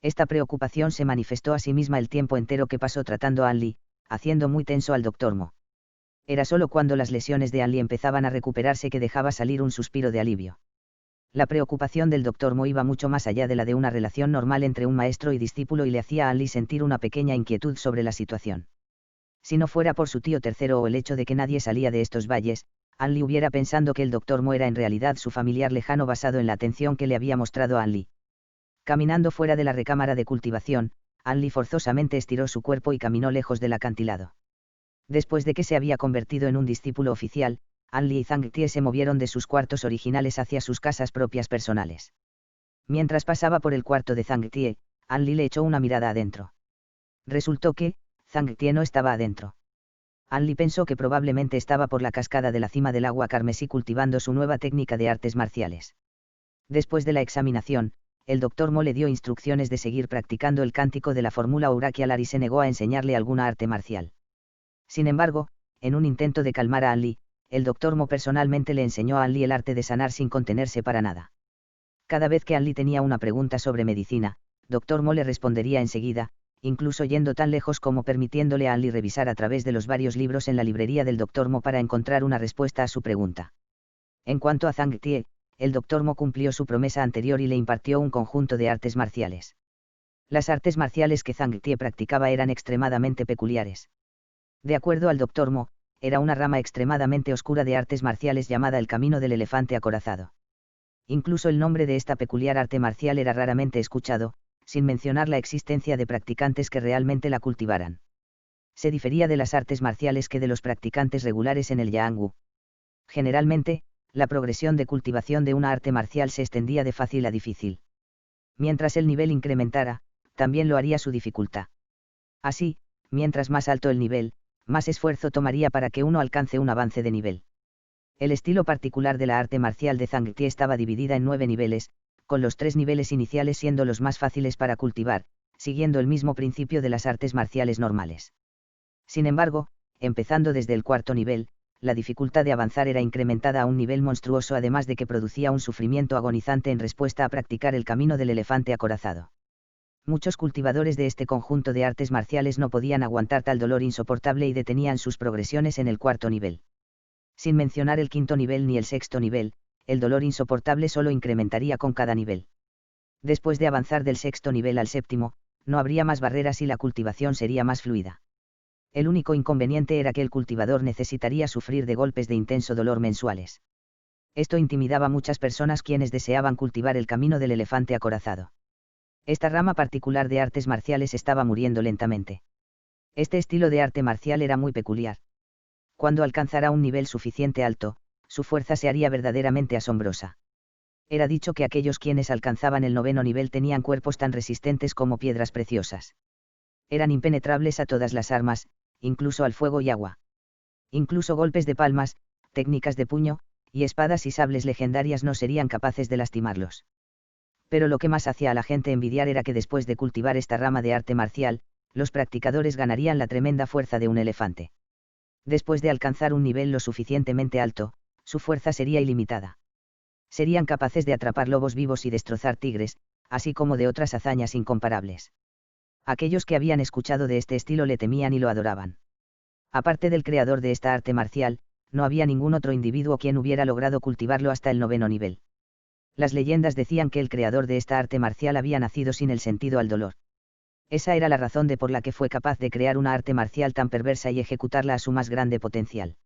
Speaker 1: Esta preocupación se manifestó a sí misma el tiempo entero que pasó tratando a An Li, haciendo muy tenso al Dr. Mo. Era solo cuando las lesiones de An Li empezaban a recuperarse que dejaba salir un suspiro de alivio. La preocupación del Dr. Mo iba mucho más allá de la de una relación normal entre un maestro y discípulo y le hacía a An Li sentir una pequeña inquietud sobre la situación. Si no fuera por su tío tercero o el hecho de que nadie salía de estos valles, An Li hubiera pensado que el Dr. Mo era en realidad su familiar lejano basado en la atención que le había mostrado a An Li. Caminando fuera de la recámara de cultivación, An Li forzosamente estiró su cuerpo y caminó lejos del acantilado. Después de que se había convertido en un discípulo oficial, An Li y Zhang Tie se movieron de sus cuartos originales hacia sus casas propias personales. Mientras pasaba por el cuarto de Zhang Tie, An Li le echó una mirada adentro. Resultó que, Zhang Tie no estaba adentro. An Li pensó que probablemente estaba por la cascada de la cima del agua carmesí cultivando su nueva técnica de artes marciales. Después de la examinación, el Dr. Mo le dio instrucciones de seguir practicando el cántico de la fórmula oracular y se negó a enseñarle alguna arte marcial. Sin embargo, en un intento de calmar a An Li, el Dr. Mo personalmente le enseñó a An Li el arte de sanar sin contenerse para nada. Cada vez que An Li tenía una pregunta sobre medicina, Dr. Mo le respondería enseguida, incluso yendo tan lejos como permitiéndole a An Li revisar a través de los varios libros en la librería del Dr. Mo para encontrar una respuesta a su pregunta. En cuanto a Zhang Tie, el Dr. Mo cumplió su promesa anterior y le impartió un conjunto de artes marciales. Las artes marciales que Zhang Tie practicaba eran extremadamente peculiares. De acuerdo al Dr. Mo, era una rama extremadamente oscura de artes marciales llamada el camino del elefante acorazado. Incluso el nombre de esta peculiar arte marcial era raramente escuchado, sin mencionar la existencia de practicantes que realmente la cultivaran. Se difería de las artes marciales que de los practicantes regulares en el Yang. Generalmente, la progresión de cultivación de una arte marcial se extendía de fácil a difícil. Mientras el nivel incrementara, también lo haría su dificultad. Así, mientras más alto el nivel, más esfuerzo tomaría para que uno alcance un avance de nivel. El estilo particular de la arte marcial de Zhang Tie estaba dividida en 9 niveles, con los 3 niveles iniciales siendo los más fáciles para cultivar, siguiendo el mismo principio de las artes marciales normales. Sin embargo, empezando desde el 4.º nivel, la dificultad de avanzar era incrementada a un nivel monstruoso, además de que producía un sufrimiento agonizante en respuesta a practicar el camino del elefante acorazado. Muchos cultivadores de este conjunto de artes marciales no podían aguantar tal dolor insoportable y detenían sus progresiones en el 4.º nivel. Sin mencionar el 5.º nivel ni el 6.º nivel, el dolor insoportable solo incrementaría con cada nivel. Después de avanzar del 6.º nivel al 7.º, no habría más barreras y la cultivación sería más fluida. El único inconveniente era que el cultivador necesitaría sufrir de golpes de intenso dolor mensuales. Esto intimidaba a muchas personas quienes deseaban cultivar el camino del elefante acorazado. Esta rama particular de artes marciales estaba muriendo lentamente. Este estilo de arte marcial era muy peculiar. Cuando alcanzara un nivel suficiente alto, su fuerza se haría verdaderamente asombrosa. Era dicho que aquellos quienes alcanzaban el 9.º nivel tenían cuerpos tan resistentes como piedras preciosas. Eran impenetrables a todas las armas, incluso al fuego y agua. Incluso golpes de palmas, técnicas de puño, y espadas y sables legendarias no serían capaces de lastimarlos. Pero lo que más hacía a la gente envidiar era que después de cultivar esta rama de arte marcial, los practicadores ganarían la tremenda fuerza de un elefante. Después de alcanzar un nivel lo suficientemente alto, su fuerza sería ilimitada. Serían capaces de atrapar lobos vivos y destrozar tigres, así como de otras hazañas incomparables. Aquellos que habían escuchado de este estilo le temían y lo adoraban. Aparte del creador de esta arte marcial, no había ningún otro individuo quien hubiera logrado cultivarlo hasta el 9.º nivel. Las leyendas decían que el creador de esta arte marcial había nacido sin el sentido al dolor. Esa era la razón por la que fue capaz de crear una arte marcial tan perversa y ejecutarla a su más grande potencial.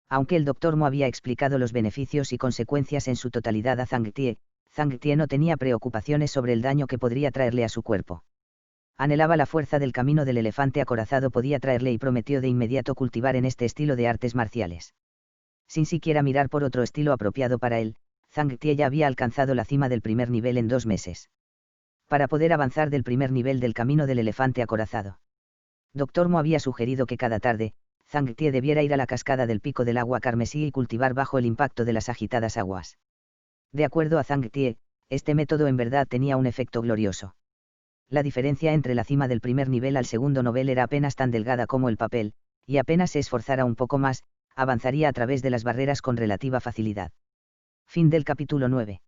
Speaker 1: Aunque el Dr. Mo había explicado los beneficios y consecuencias en su totalidad a Zhang Tie no tenía preocupaciones sobre el daño que podría traerle a su cuerpo. Anhelaba la fuerza del camino del elefante acorazado podía traerle y prometió de inmediato cultivar en este estilo de artes marciales. Sin siquiera mirar por otro estilo apropiado para él, Zhang Tie ya había alcanzado la cima del 1.º nivel en 2 meses. Para poder avanzar del 1.º nivel del camino del elefante acorazado, Dr. Mo había sugerido que cada tarde, Zhang Tie debiera ir a la cascada del pico del agua carmesí y cultivar bajo el impacto de las agitadas aguas. De acuerdo a Zhang Tie, este método en verdad tenía un efecto glorioso. La diferencia entre la cima del 1.º nivel al 2.º nivel era apenas tan delgada como el papel, y apenas se esforzara un poco más, avanzaría a través de las barreras con relativa facilidad. Fin del capítulo 9.